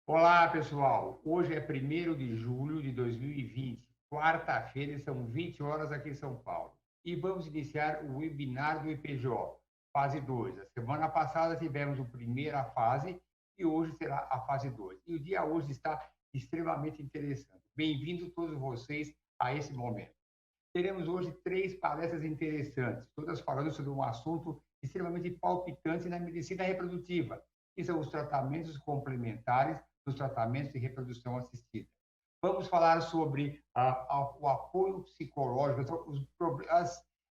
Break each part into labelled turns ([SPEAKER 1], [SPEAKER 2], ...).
[SPEAKER 1] Olá, pessoal. Hoje é 1º de julho de 2020, quarta-feira, e são 20 horas aqui em São Paulo. E vamos iniciar o webinar do IPJ, fase 2. A semana passada tivemos a primeira fase e hoje será a fase 2. E o dia hoje está extremamente interessante. Bem-vindos todos vocês a esse momento. Teremos hoje 3 palestras interessantes, todas falando sobre um assunto extremamente palpitante na medicina reprodutiva, que são os tratamentos complementares dos tratamentos de reprodução assistida. Vamos falar sobre o apoio psicológico,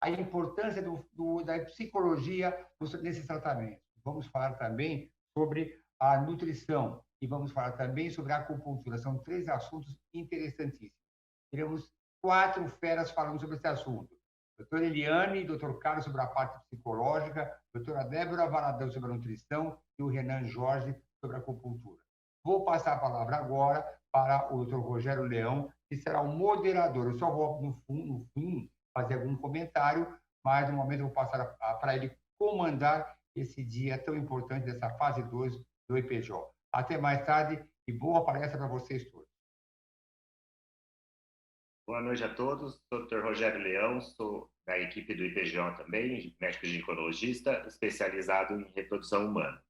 [SPEAKER 1] a importância da psicologia nesses tratamentos. Vamos falar também sobre a nutrição e vamos falar também sobre a acupuntura. São 3 assuntos interessantíssimos. Teremos 4 feras falando sobre esse assunto. Doutora Eliane, doutor Carlos sobre a parte psicológica, doutora Débora Valadão sobre a nutrição e o Renan Jorge sobre a acupuntura. Vou passar a palavra agora para o doutor Rogério Leão, que será o moderador. Eu só vou, no fim, fazer algum comentário, mas no momento eu vou passar para ele comandar esse dia tão importante dessa fase 2 do IPJ. Até mais tarde e boa palestra para vocês todos.
[SPEAKER 2] Boa noite a todos, sou o Dr. Rogério Leão, sou da equipe do IPJ também, médico ginecologista, especializado em reprodução humana.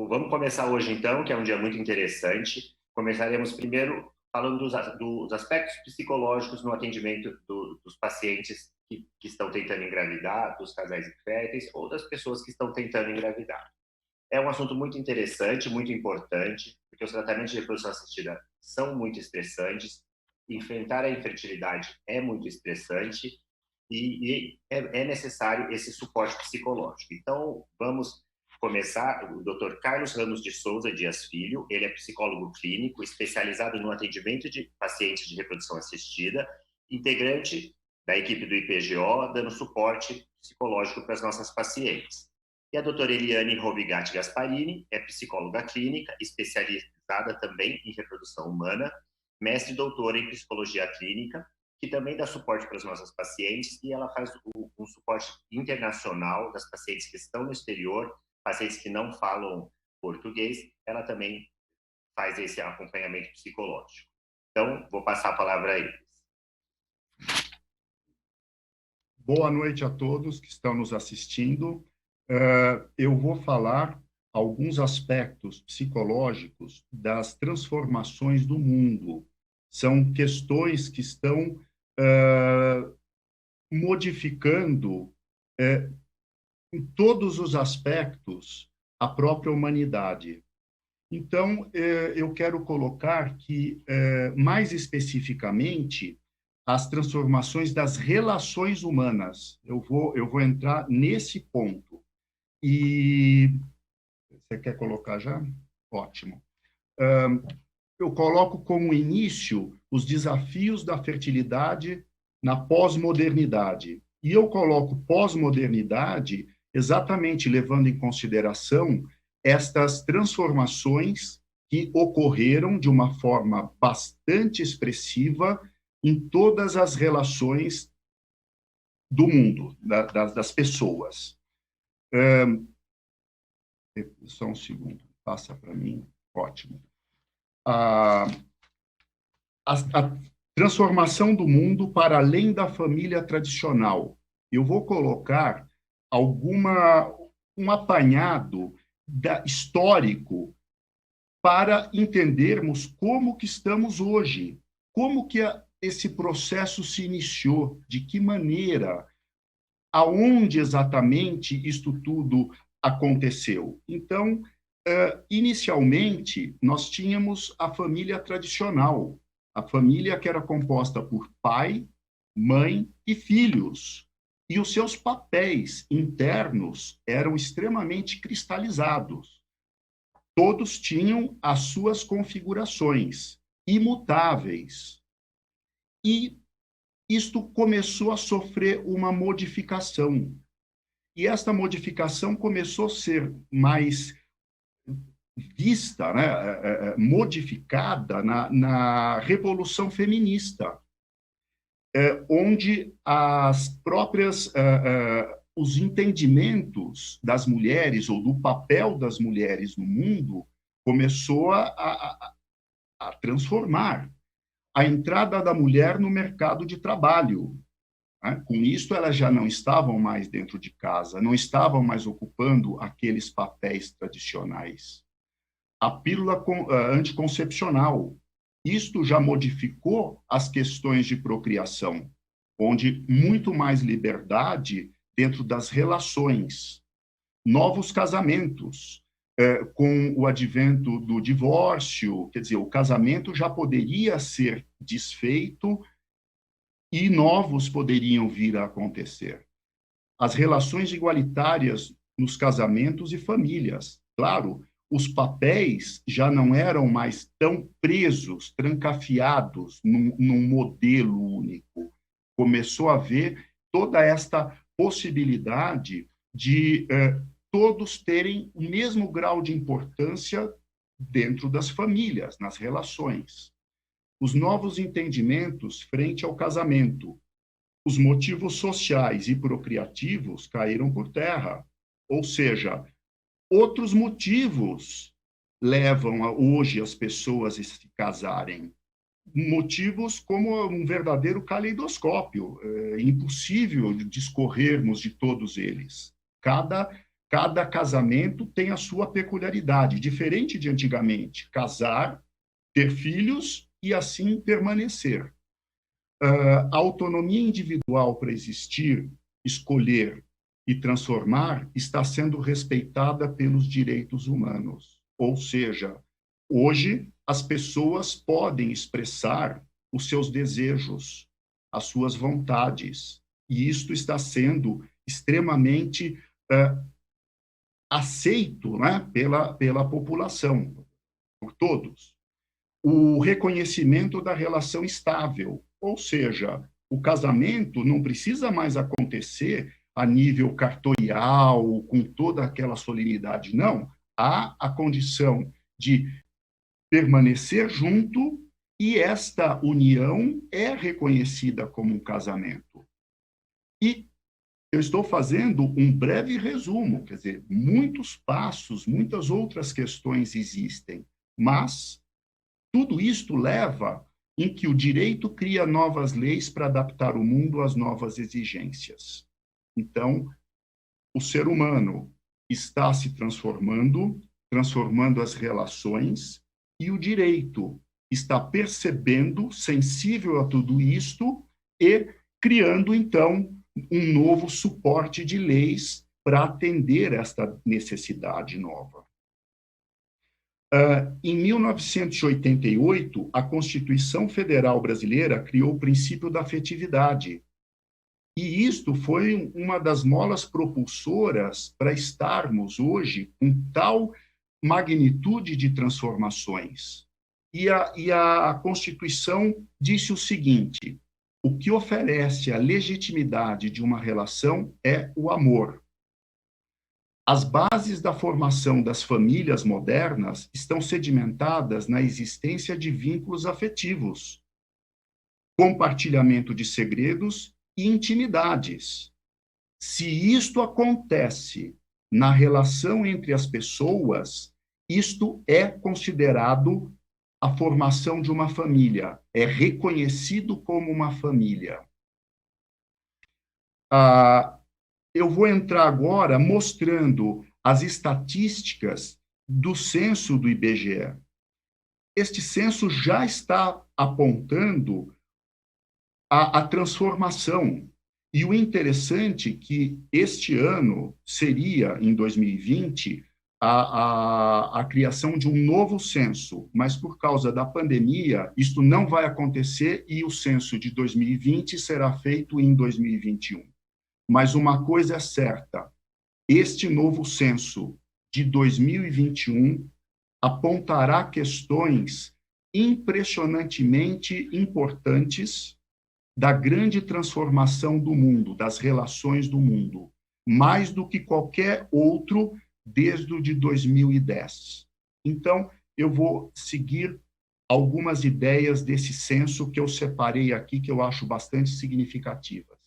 [SPEAKER 2] Vamos começar hoje então, que é um dia muito interessante. Começaremos primeiro falando dos aspectos psicológicos no atendimento dos pacientes que estão tentando engravidar, dos casais inférteis ou das pessoas que estão tentando engravidar. É um assunto muito interessante, muito importante, porque os tratamentos de reprodução assistida são muito estressantes. Enfrentar a infertilidade é muito estressante e é necessário esse suporte psicológico. Então, vamos começar. O Dr. Carlos Ramos de Souza Dias Filho, ele é psicólogo clínico, especializado no atendimento de pacientes de reprodução assistida, integrante da equipe do IPGO, dando suporte psicológico para as nossas pacientes. E a doutora Eliane Rovigatti Gasparini é psicóloga clínica, especializada também em reprodução humana, mestre e doutora em psicologia clínica, que também dá suporte para as nossas pacientes, e ela faz um suporte internacional das pacientes que estão no exterior, pacientes que não falam português, ela também faz esse acompanhamento psicológico. Então, vou passar a palavra a eles.
[SPEAKER 3] Boa noite a todos que estão nos assistindo. Eu vou falar alguns aspectos psicológicos das transformações do mundo. São questões que estão modificando em todos os aspectos a própria humanidade. Então, eu quero colocar que, mais especificamente, as transformações das relações humanas. Eu vou entrar nesse ponto. E você quer colocar já? Ótimo. Eu coloco como início os desafios da fertilidade na pós-modernidade. E eu coloco pós-modernidade exatamente levando em consideração estas transformações que ocorreram de uma forma bastante expressiva em todas as relações do mundo, das pessoas. Só um segundo, passa para mim. Ótimo. A transformação do mundo para além da família tradicional. Eu vou colocar um apanhado histórico para entendermos como que estamos hoje, como que esse processo se iniciou, de que maneira, aonde exatamente isto tudo aconteceu. Então, inicialmente, nós tínhamos a família tradicional, a família que era composta por pai, mãe e filhos, e os seus papéis internos eram extremamente cristalizados. Todos tinham as suas configurações imutáveis. E isto começou a sofrer uma modificação. E esta modificação começou a ser mais vista, né, modificada na Revolução Feminista, onde os entendimentos das mulheres ou do papel das mulheres no mundo começou a transformar a entrada da mulher no mercado de trabalho. Né? Com isso, elas já não estavam mais dentro de casa, não estavam mais ocupando aqueles papéis tradicionais. A pílula anticoncepcional, isto já modificou as questões de procriação, onde muito mais liberdade dentro das relações, novos casamentos, com o advento do divórcio, quer dizer, o casamento já poderia ser desfeito e novos poderiam vir a acontecer. As relações igualitárias nos casamentos e famílias. Claro, os papéis já não eram mais tão presos, trancafiados num modelo único. Começou a haver toda esta possibilidade de todos terem o mesmo grau de importância dentro das famílias, nas relações. Os novos entendimentos frente ao casamento, os motivos sociais e procriativos caíram por terra. Ou seja, outros motivos levam hoje as pessoas a se casarem. Motivos como um verdadeiro caleidoscópio. É impossível discorrermos de todos eles. Cada casamento tem a sua peculiaridade, diferente de antigamente. Casar, ter filhos e assim permanecer. A autonomia individual para existir, escolher e transformar está sendo respeitada pelos direitos humanos. Ou seja, hoje as pessoas podem expressar os seus desejos, as suas vontades, e isto está sendo extremamente aceito, né, pela população, por todos. O reconhecimento da relação estável, ou seja, o casamento não precisa mais acontecer a nível cartorial, com toda aquela solenidade, não. Há a condição de permanecer junto e esta união é reconhecida como um casamento. E eu estou fazendo um breve resumo, quer dizer, muitos passos, muitas outras questões existem, mas tudo isto leva em que o direito cria novas leis para adaptar o mundo às novas exigências. Então, o ser humano está se transformando as relações, e o direito está percebendo, sensível a tudo isto, e criando, então, um novo suporte de leis para atender esta necessidade nova. Em 1988, a Constituição Federal Brasileira criou o princípio da afetividade. E isto foi uma das molas propulsoras para estarmos hoje com tal magnitude de transformações. E a Constituição disse o seguinte: o que oferece a legitimidade de uma relação é o amor. As bases da formação das famílias modernas estão sedimentadas na existência de vínculos afetivos, compartilhamento de segredos e intimidades. Se isto acontece na relação entre as pessoas, isto é considerado a formação de uma família, é reconhecido como uma família. Eu vou entrar agora mostrando as estatísticas do censo do IBGE. Este censo já está apontando a transformação. E o interessante é que este ano seria, em 2020, a criação de um novo censo, mas por causa da pandemia, isto não vai acontecer e o censo de 2020 será feito em 2021. Mas uma coisa é certa, este novo censo de 2021 apontará questões impressionantemente importantes da grande transformação do mundo, das relações do mundo, mais do que qualquer outro desde o de 2010. Então, eu vou seguir algumas ideias desse censo que eu separei aqui, que eu acho bastante significativas.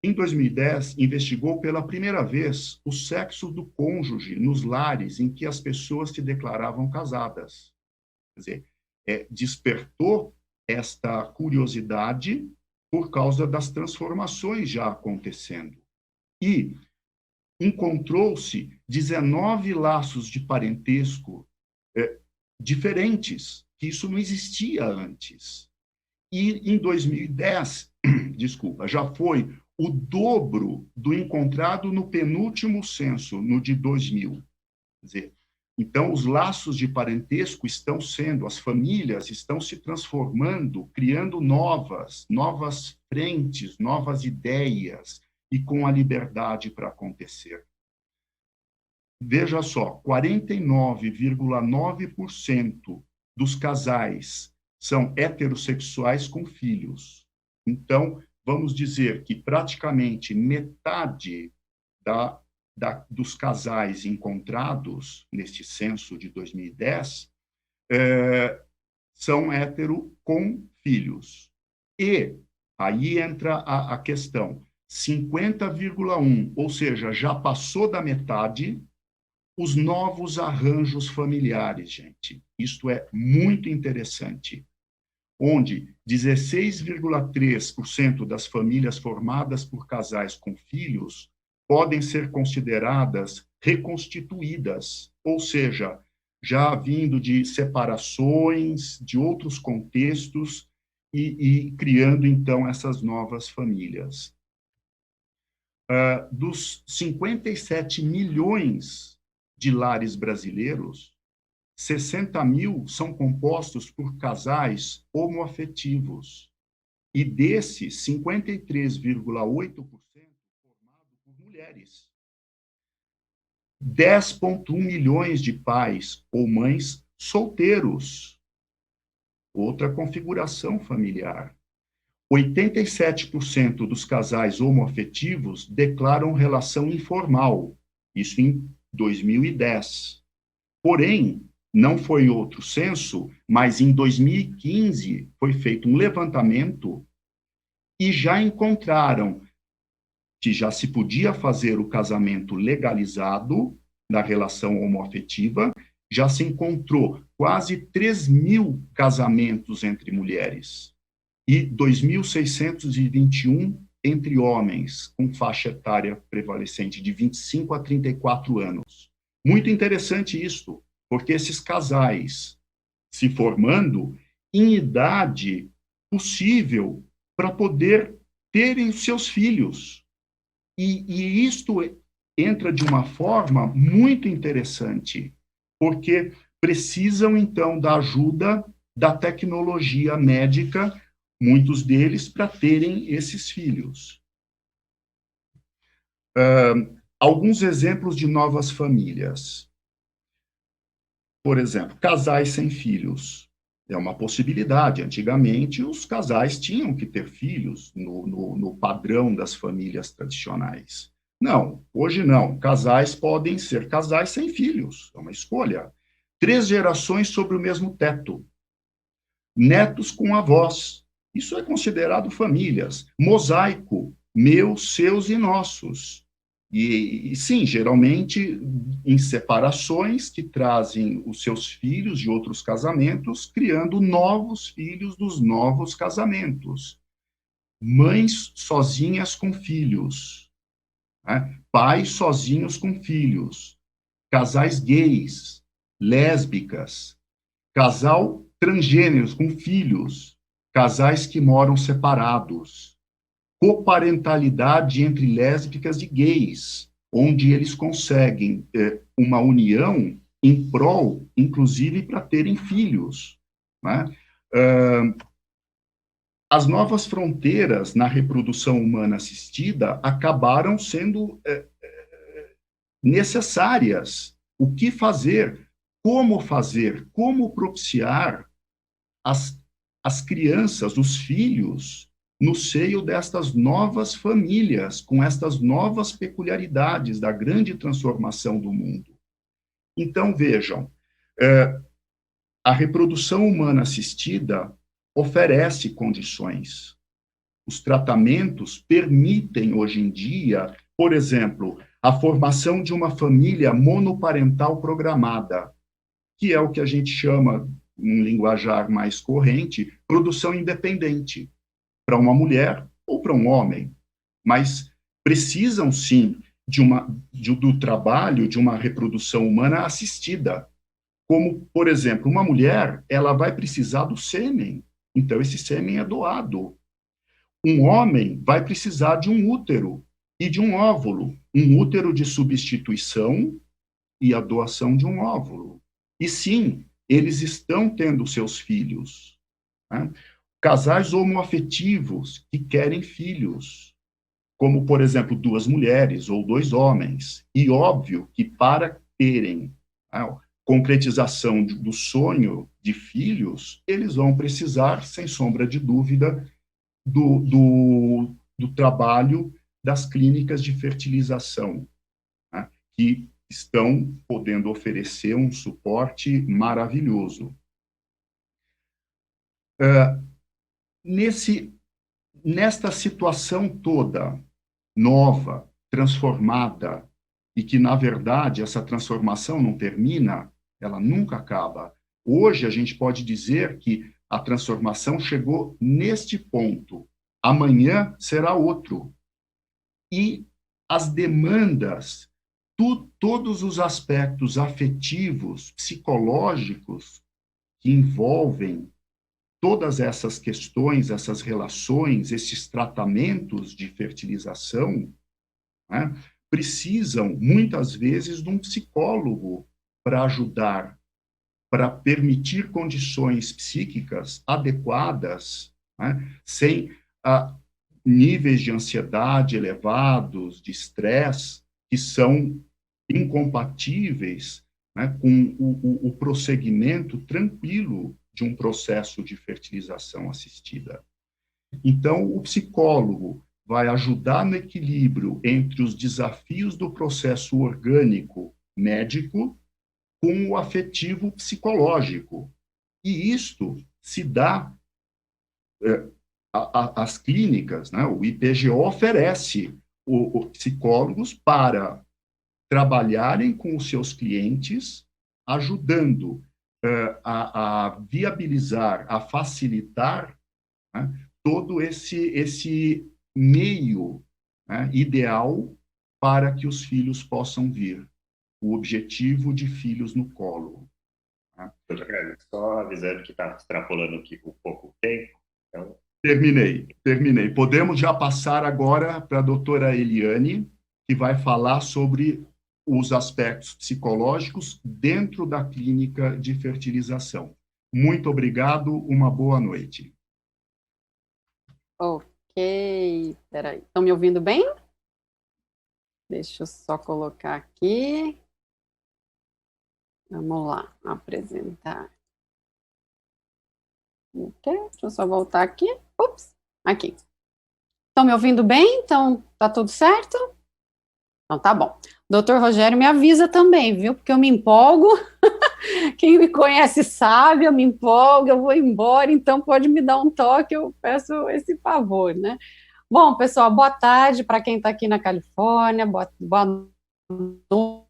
[SPEAKER 3] em 2010, investigou pela primeira vez o sexo do cônjuge nos lares em que as pessoas se declaravam casadas. Quer dizer, despertou esta curiosidade por causa das transformações já acontecendo. E encontrou-se 19 laços de parentesco diferentes, que isso não existia antes. E em 2010, desculpa, já foi o dobro do encontrado no penúltimo censo, no de 2000. Quer dizer, então, os laços de parentesco estão sendo, as famílias estão se transformando, criando novas frentes, novas ideias, e com a liberdade para acontecer. Veja só, 49,9% dos casais são heterossexuais com filhos. Então, vamos dizer que praticamente metade dos casais encontrados neste censo de 2010 são hétero com filhos. E aí entra a questão, 50,1%, ou seja, já passou da metade, os novos arranjos familiares, gente. Isto é muito interessante. Onde 16,3% das famílias formadas por casais com filhos podem ser consideradas reconstituídas, ou seja, já vindo de separações, de outros contextos, e criando, então, essas novas famílias. Dos 57 milhões de lares brasileiros, 60 mil são compostos por casais homoafetivos, e desses, 53,8% formado por mulheres. 10,1 milhões de pais ou mães solteiros, outra configuração familiar. 87% dos casais homoafetivos declaram relação informal, isso em 2010. Porém, não foi outro censo, mas em 2015 foi feito um levantamento e já encontraram que já se podia fazer o casamento legalizado na relação homoafetiva, já se encontrou quase 3.000 casamentos entre mulheres e 2.621 entre homens, com faixa etária prevalecente de 25 a 34 anos. Muito interessante isso, porque esses casais se formando em idade possível para poder terem seus filhos. E isto entra de uma forma muito interessante, porque precisam, então, da ajuda da tecnologia médica, muitos deles, para terem esses filhos. Alguns exemplos de novas famílias. Por exemplo, casais sem filhos. É uma possibilidade. Antigamente, os casais tinham que ter filhos no padrão das famílias tradicionais. Não, hoje não. Casais podem ser casais sem filhos. É uma escolha. 3 gerações sobre o mesmo teto. Netos com avós. Isso é considerado famílias. Mosaico. Meus, seus e nossos. E sim, geralmente em separações que trazem os seus filhos de outros casamentos, criando novos filhos dos novos casamentos. Mães sozinhas com filhos, né? Pais sozinhos com filhos, casais gays, lésbicas, casal transgêneros com filhos, casais que moram separados, coparentalidade entre lésbicas e gays, onde eles conseguem uma união em prol, inclusive, para terem filhos, né? As novas fronteiras na reprodução humana assistida acabaram sendo necessárias. O que fazer? Como propiciar as crianças, os filhos, no seio destas novas famílias, com estas novas peculiaridades da grande transformação do mundo. Então, vejam, a reprodução humana assistida oferece condições. os tratamentos permitem, hoje em dia, por exemplo, a formação de uma família monoparental programada, que é o que a gente chama, em linguajar mais corrente, produção independente, para uma mulher ou para um homem. Mas precisam, sim, do trabalho de uma reprodução humana assistida. Como, por exemplo, uma mulher, ela vai precisar do sêmen, então esse sêmen é doado. Um homem vai precisar de um útero e de um óvulo, um útero de substituição e a doação de um óvulo. E sim, eles estão tendo seus filhos, né? Casais homoafetivos que querem filhos, como, por exemplo, 2 mulheres ou 2 homens. E óbvio que para terem a concretização do sonho de filhos, eles vão precisar, sem sombra de dúvida, do trabalho das clínicas de fertilização, né, que estão podendo oferecer um suporte maravilhoso. Nesta situação toda, nova, transformada, e que, na verdade, essa transformação não termina, ela nunca acaba. Hoje, a gente pode dizer que a transformação chegou neste ponto. Amanhã será outro. E as demandas, todos os aspectos afetivos, psicológicos, que envolvem todas essas questões, essas relações, esses tratamentos de fertilização, né, precisam, muitas vezes, de um psicólogo para ajudar, para permitir condições psíquicas adequadas, né, sem níveis de ansiedade elevados, de estresse, que são incompatíveis, né, com o prosseguimento tranquilo de um processo de fertilização assistida. Então, o psicólogo vai ajudar no equilíbrio entre os desafios do processo orgânico médico com o afetivo psicológico. E isto se dá às clínicas, né? O IPGO oferece psicólogos para trabalharem com os seus clientes, ajudando a viabilizar, a facilitar, né, todo esse meio, né, ideal para que os filhos possam vir. O objetivo de filhos no colo. Né?
[SPEAKER 2] Só avisando que está extrapolando aqui um pouco o tempo. Então...
[SPEAKER 3] Terminei. Podemos já passar agora para a doutora Eliane, que vai falar sobre os aspectos psicológicos dentro da clínica de fertilização. Muito obrigado, uma boa noite.
[SPEAKER 4] Ok, peraí. Estão me ouvindo bem? Deixa eu só colocar aqui. Vamos lá, apresentar. Ok, deixa eu só voltar aqui. Ups, aqui. Estão me ouvindo bem? Então, tá tudo certo? Então, tá bom. Doutor Rogério me avisa também, viu? Porque eu me empolgo. Quem me conhece sabe, eu me empolgo, eu vou embora, então pode me dar um toque, eu peço esse favor, né? Bom, pessoal, boa tarde para quem está aqui na Califórnia, boa noite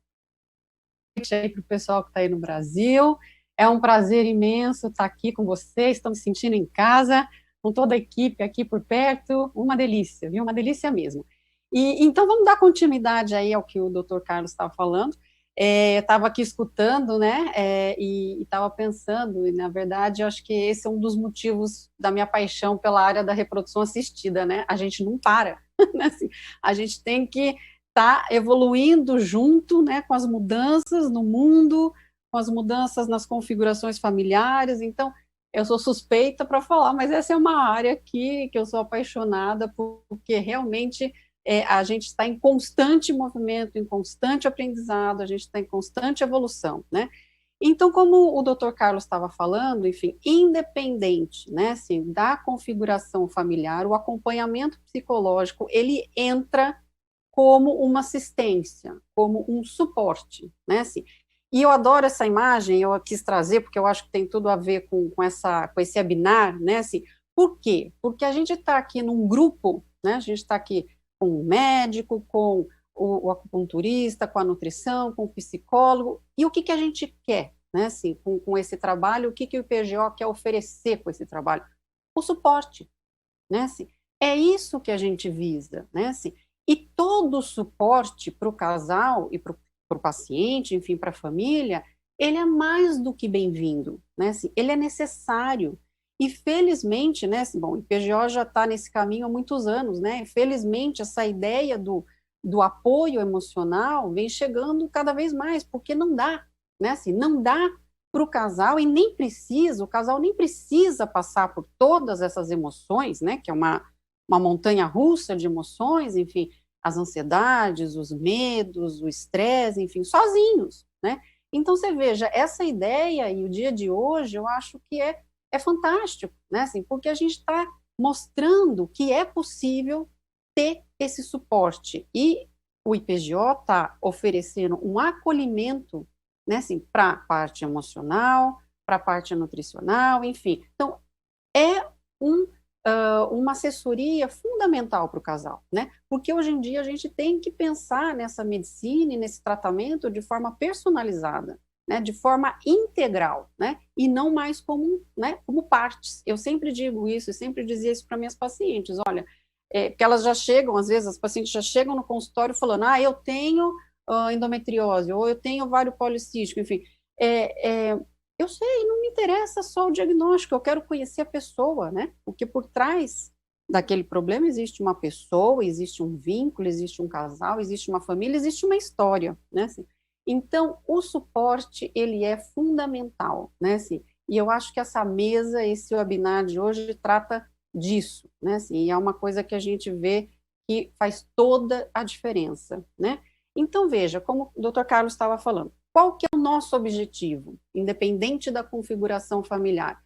[SPEAKER 4] aí para o pessoal que está aí no Brasil. É um prazer imenso estar aqui com vocês, estou me sentindo em casa, com toda a equipe aqui por perto, uma delícia, viu? Uma delícia mesmo. E então vamos dar continuidade aí ao que o Dr. Carlos estava falando. Estava aqui escutando, né, e estava pensando, e na verdade eu acho que esse é um dos motivos da minha paixão pela área da reprodução assistida, né, a gente não para, né, assim, a gente tem que estar evoluindo junto, né, com as mudanças no mundo, com as mudanças nas configurações familiares, então eu sou suspeita para falar, mas essa é uma área que eu sou apaixonada, porque realmente a gente está em constante movimento, em constante aprendizado, a gente está em constante evolução, né? Então, como o Dr. Carlos estava falando, enfim, independente, né, assim, da configuração familiar, o acompanhamento psicológico, ele entra como uma assistência, como um suporte, né, assim. E eu adoro essa imagem, eu quis trazer, porque eu acho que tem tudo a ver com esse webinar, né, assim, Por quê? Porque a gente está aqui num grupo, né? A gente está aqui com o médico, com o acupunturista, com a nutrição, com o psicólogo, e o que, que a gente quer, né? Assim, com esse trabalho, o que, que o IPGO quer oferecer com esse trabalho? O suporte, né? Assim, é isso que a gente visa, né? Assim, e todo o suporte para o casal e para o paciente, enfim, para a família, ele é mais do que bem-vindo, né? Assim, ele é necessário. E felizmente, né? Assim, bom, o IPGO já está nesse caminho há muitos anos, né? Felizmente, essa ideia do apoio emocional vem chegando cada vez mais, porque não dá, né? Assim, não dá para o casal e nem precisa, o casal nem precisa passar por todas essas emoções, né? Que é uma montanha russa de emoções, enfim, as ansiedades, os medos, o estresse, enfim, sozinhos, né? Então, você veja, essa ideia e o dia de hoje, eu acho que é fantástico, né? Assim, porque a gente está mostrando que é possível ter esse suporte. E o IPGO está oferecendo um acolhimento, né, assim, para a parte emocional, para a parte nutricional, enfim. Então, é uma assessoria fundamental para o casal, né? Porque hoje em dia a gente tem que pensar nessa medicina e nesse tratamento de forma personalizada, né? De forma integral, né? E não mais como, né, como partes. Eu sempre digo isso, eu sempre dizia isso para minhas pacientes, olha, porque elas já chegam, às vezes, as pacientes já chegam no consultório falando, eu tenho endometriose, ou eu tenho ovário policístico, enfim, eu sei, não me interessa só o diagnóstico, eu quero conhecer a pessoa, né? Porque por trás daquele problema existe uma pessoa, existe um vínculo, existe um casal, existe uma família, existe uma história, né? Assim, então, o suporte, ele é fundamental, né? Assim, e eu acho que essa mesa, esse webinar de hoje trata disso, né? Assim, e é uma coisa que a gente vê que faz toda a diferença, né? Então, veja, como o Dr. Carlos estava falando, qual que é o nosso objetivo, independente da configuração familiar?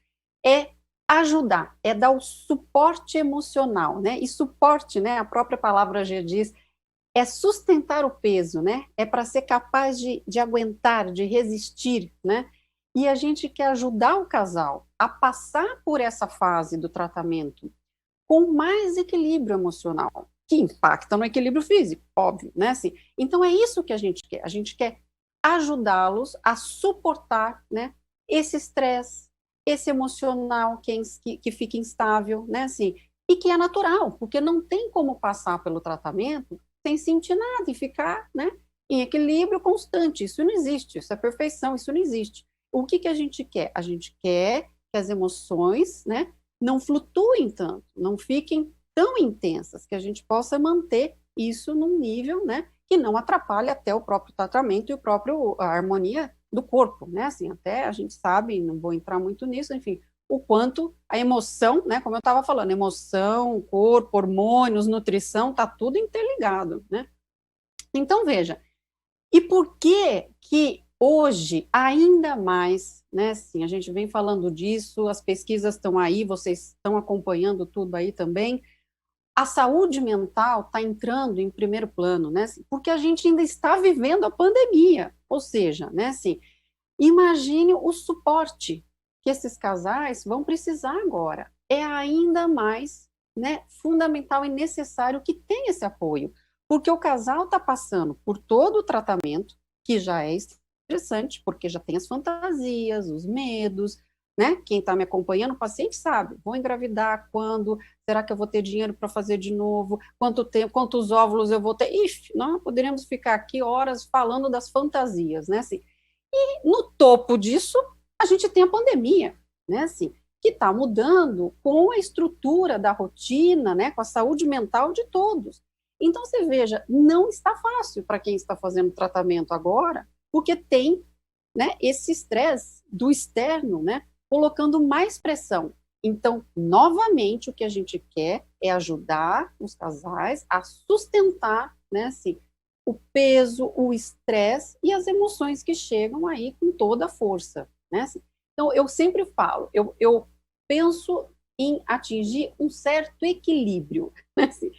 [SPEAKER 4] É ajudar, é dar o suporte emocional, né? E suporte, né? A própria palavra já diz, é sustentar o peso, né? É para ser capaz de aguentar, de resistir, né? E a gente quer ajudar o casal a passar por essa fase do tratamento com mais equilíbrio emocional, que impacta no equilíbrio físico, óbvio, né? Assim, então é isso que a gente quer ajudá-los a suportar, né, esse estresse, esse emocional que fica instável, né, assim, e que é natural, porque não tem como passar pelo tratamento sem sentir nada e ficar, né, em equilíbrio constante. Isso não existe, isso é perfeição, isso não existe. O que a gente quer? A gente quer que as emoções, né, não flutuem tanto, não fiquem tão intensas, que a gente possa manter isso num nível, né, que não atrapalhe até o próprio tratamento e a harmonia do corpo, né, assim, até a gente sabe, não vou entrar muito nisso, enfim, o quanto a emoção, né, como eu estava falando, emoção, corpo, hormônios, nutrição, tá tudo interligado, né. Então, veja, e por que hoje, ainda mais, né, assim, a gente vem falando disso, as pesquisas estão aí, vocês estão acompanhando tudo aí também, a saúde mental está entrando em primeiro plano, né, assim, porque a gente ainda está vivendo a pandemia, ou seja, né, assim, imagine o suporte que esses casais vão precisar agora, é ainda mais, né, fundamental e necessário que tenha esse apoio, porque o casal está passando por todo o tratamento, que já é estressante, porque já tem as fantasias, os medos, né? Quem está me acompanhando, o paciente sabe, vou engravidar quando? Será que eu vou ter dinheiro para fazer de novo? Quanto tempo, quantos óvulos eu vou ter? Ixi, nós poderíamos ficar aqui horas falando das fantasias, né? Assim, e no topo disso, a gente tem a pandemia, né? Assim, que está mudando com a estrutura da rotina, né? Com a saúde mental de todos. Então, você veja, não está fácil para quem está fazendo tratamento agora, porque tem, né, esse estresse do externo, né, colocando mais pressão. Então, novamente, o que a gente quer é ajudar os casais a sustentar, né, assim, o peso, o estresse e as emoções que chegam aí com toda a força, né? Assim, então, eu sempre falo, eu penso em atingir um certo equilíbrio, né? Assim,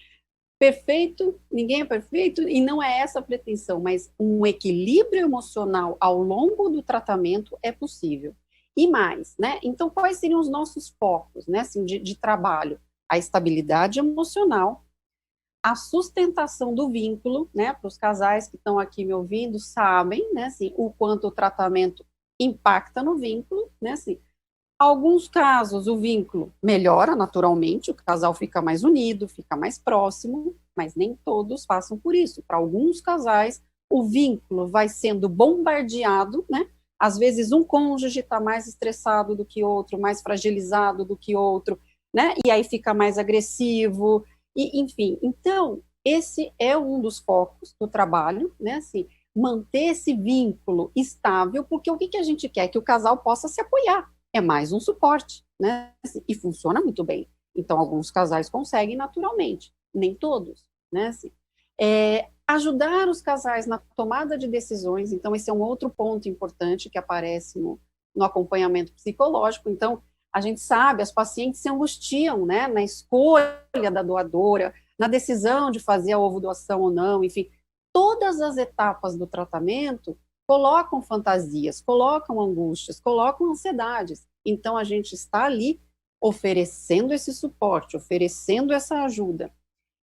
[SPEAKER 4] perfeito, ninguém é perfeito, e não é essa a pretensão, mas um equilíbrio emocional ao longo do tratamento é possível. e mais, né? Então, quais seriam os nossos focos, né, assim, de trabalho? A estabilidade emocional, a sustentação do vínculo, né, para os casais que estão aqui me ouvindo, sabem, né, assim, o quanto o tratamento impacta no vínculo, né, assim, alguns casos o vínculo melhora naturalmente, o casal fica mais unido, fica mais próximo, mas nem todos passam por isso. Para alguns casais, o vínculo vai sendo bombardeado, né? Às vezes um cônjuge está mais estressado do que outro, mais fragilizado do que outro, né? E aí fica mais agressivo, e, enfim. Então, esse é um dos focos do trabalho, né? Assim, manter esse vínculo estável, porque o que a gente quer? Que o casal possa se apoiar. É mais um suporte, né? E funciona muito bem. Então, alguns casais conseguem naturalmente, nem todos, né? Assim, ajudar os casais na tomada de decisões, então esse é um outro ponto importante que aparece no acompanhamento psicológico. Então, a gente sabe, as pacientes se angustiam, né, na escolha da doadora, na decisão de fazer a ovodoação ou não, enfim, todas as etapas do tratamento colocam fantasias, colocam angústias, colocam ansiedades. Então, a gente está ali oferecendo esse suporte, oferecendo essa ajuda.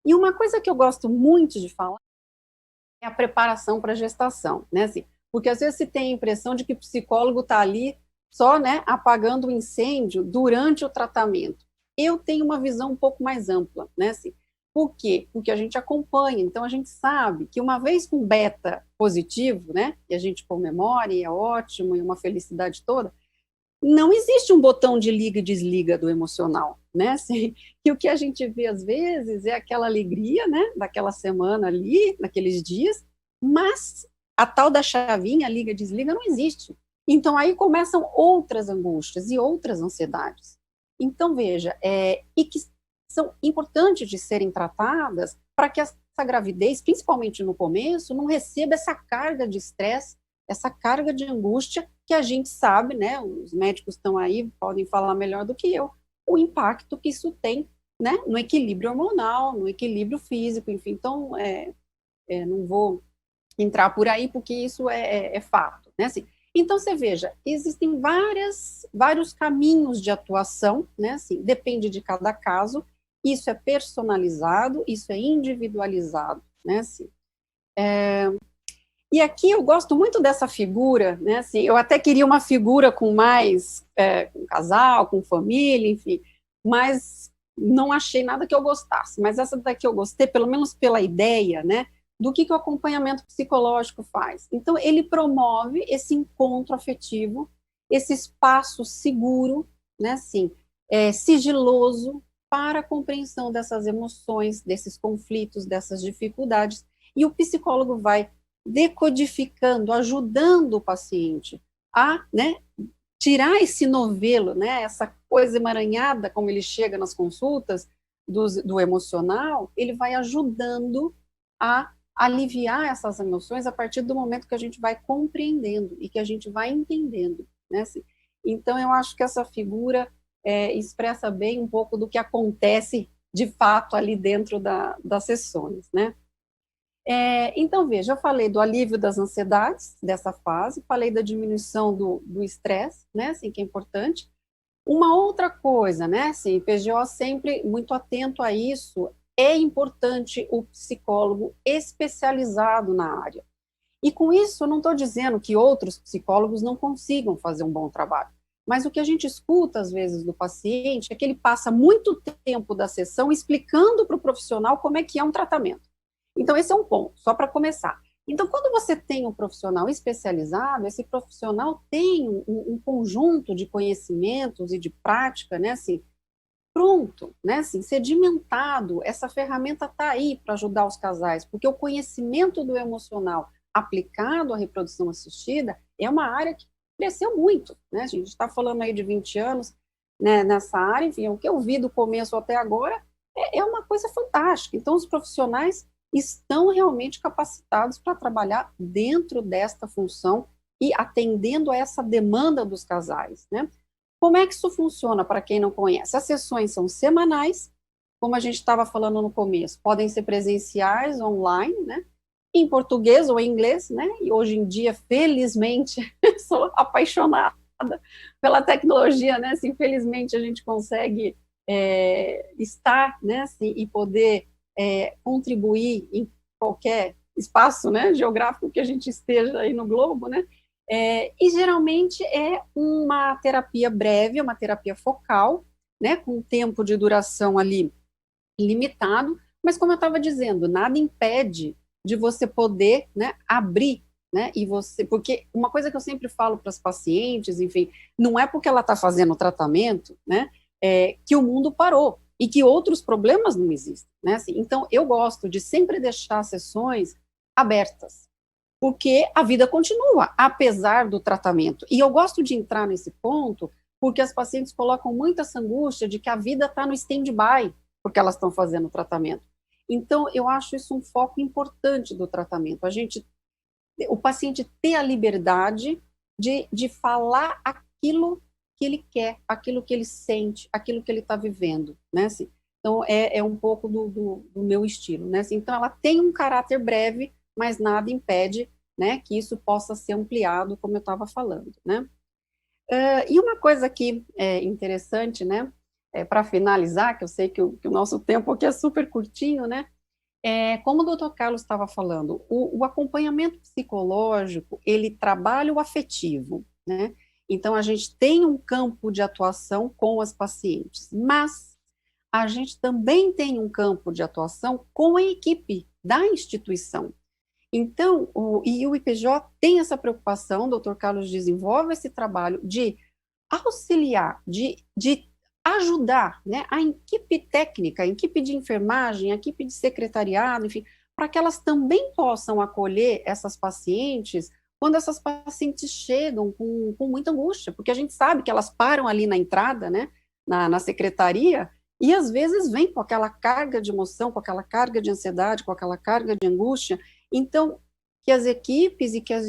[SPEAKER 4] E uma coisa que eu gosto muito de falar é a preparação para a gestação, né? Assim, porque às vezes se tem a impressão de que o psicólogo está ali só, né, apagando o incêndio durante o tratamento. Eu tenho uma visão um pouco mais ampla, né? Assim, por quê? Porque a gente acompanha, então a gente sabe que uma vez com beta positivo, né, e a gente comemora e é ótimo, e uma felicidade toda, não existe um botão de liga e desliga do emocional, né, assim, que o que a gente vê às vezes é aquela alegria, né, daquela semana ali, naqueles dias, mas a tal da chavinha, liga e desliga, não existe. Então aí começam outras angústias e outras ansiedades. Então veja, e que são importantes de serem tratadas para que essa gravidez, principalmente no começo, não receba essa carga de estresse, essa carga de angústia que a gente sabe, né, os médicos estão aí, podem falar melhor do que eu, o impacto que isso tem, né, no equilíbrio hormonal, no equilíbrio físico, enfim. Então, não vou entrar por aí, porque isso é fato, né, assim. Então, você veja, existem vários caminhos de atuação, né, assim, depende de cada caso, isso é personalizado, isso é individualizado, né, assim. E aqui eu gosto muito dessa figura, né, assim, eu até queria uma figura com mais, com casal, com família, enfim, mas não achei nada que eu gostasse, mas essa daqui eu gostei, pelo menos pela ideia, né, do que o acompanhamento psicológico faz. Então, ele promove esse encontro afetivo, esse espaço seguro, né, assim, sigiloso, para a compreensão dessas emoções, desses conflitos, dessas dificuldades, e o psicólogo vai decodificando, ajudando o paciente a, né, tirar esse novelo, né, essa coisa emaranhada, como ele chega nas consultas, do emocional, ele vai ajudando a aliviar essas emoções a partir do momento que a gente vai compreendendo e que a gente vai entendendo, né? Então, eu acho que essa figura expressa bem um pouco do que acontece de fato ali dentro das sessões, né? Então, veja, eu falei do alívio das ansiedades dessa fase, falei da diminuição do estresse, né, assim, que é importante. Uma outra coisa, né, assim, PGO sempre muito atento a isso, é importante o psicólogo especializado na área. E com isso, eu não estou dizendo que outros psicólogos não consigam fazer um bom trabalho, mas o que a gente escuta, às vezes, do paciente é que ele passa muito tempo da sessão explicando para o profissional como é que é um tratamento. Então, esse é um ponto, só para começar. Então, quando você tem um profissional especializado, esse profissional tem um conjunto de conhecimentos e de prática, né, assim, pronto, né, assim, sedimentado, essa ferramenta está aí para ajudar os casais, porque o conhecimento do emocional aplicado à reprodução assistida é uma área que cresceu muito, né, a gente está falando aí de 20 anos, né, nessa área, enfim, o que eu vi do começo até agora é uma coisa fantástica. Então, os profissionais estão realmente capacitados para trabalhar dentro desta função e atendendo a essa demanda dos casais, né? Como é que isso funciona, para quem não conhece? As sessões são semanais, como a gente estava falando no começo, podem ser presenciais, online, né? Em português ou em inglês, né? E hoje em dia, felizmente, sou apaixonada pela tecnologia, né? Assim, infelizmente, a gente consegue estar, né? Assim, e poder contribuir em qualquer espaço, né? Geográfico que a gente esteja aí no globo, né? E geralmente é uma terapia breve, uma terapia focal, né? Com tempo de duração ali limitado, mas como eu estava dizendo, nada impede de você poder, né, abrir, né, e você, porque uma coisa que eu sempre falo para as pacientes, enfim, não é porque ela está fazendo o tratamento, né, que o mundo parou e que outros problemas não existem, né, assim, então eu gosto de sempre deixar sessões abertas, porque a vida continua, apesar do tratamento, e eu gosto de entrar nesse ponto, porque as pacientes colocam muita essa angústia de que a vida está no stand-by, porque elas estão fazendo o tratamento. Então, eu acho isso um foco importante do tratamento, o paciente ter a liberdade de falar aquilo que ele quer, aquilo que ele sente, aquilo que ele está vivendo, né, assim, então, é um pouco do meu estilo, né, assim, então, ela tem um caráter breve, mas nada impede, né, que isso possa ser ampliado, como eu estava falando, né. E uma coisa aqui interessante, né, para finalizar, que eu sei que o nosso tempo aqui é super curtinho, né, como o doutor Carlos estava falando, o acompanhamento psicológico, ele trabalha o afetivo, né, então a gente tem um campo de atuação com as pacientes, mas a gente também tem um campo de atuação com a equipe da instituição. Então, o IPJ tem essa preocupação, o doutor Carlos desenvolve esse trabalho de auxiliar, de ajudar, né, a equipe técnica, a equipe de enfermagem, a equipe de secretariado, enfim, para que elas também possam acolher essas pacientes quando essas pacientes chegam com muita angústia, porque a gente sabe que elas param ali na entrada, né, na secretaria, e às vezes vêm com aquela carga de emoção, com aquela carga de ansiedade, com aquela carga de angústia. Então, que as equipes e que as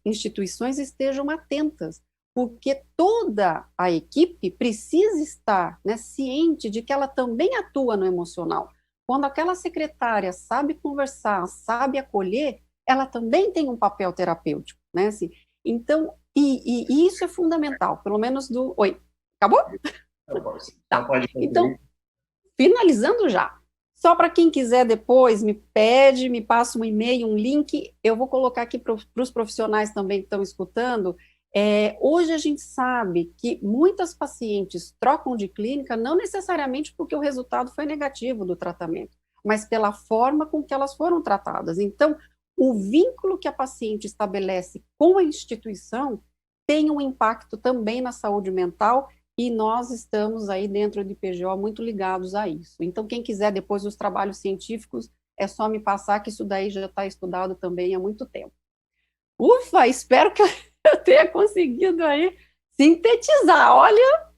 [SPEAKER 4] instituições estejam atentas, porque toda a equipe precisa estar, né, ciente de que ela também atua no emocional. Quando aquela secretária sabe conversar, sabe acolher, ela também tem um papel terapêutico, né, assim. Então, e isso é fundamental, pelo menos do... Oi, acabou? Tá. Então, finalizando já, só para quem quiser depois, me pede, me passa um e-mail, um link, eu vou colocar aqui para os profissionais também que estão escutando. Hoje a gente sabe que muitas pacientes trocam de clínica, não necessariamente porque o resultado foi negativo do tratamento, mas pela forma com que elas foram tratadas. Então, o vínculo que a paciente estabelece com a instituição tem um impacto também na saúde mental, e nós estamos aí dentro do IPGO muito ligados a isso. Então, quem quiser depois os trabalhos científicos, é só me passar, que isso daí já está estudado também há muito tempo. Ufa, espero que eu tenha conseguido aí sintetizar. Olha,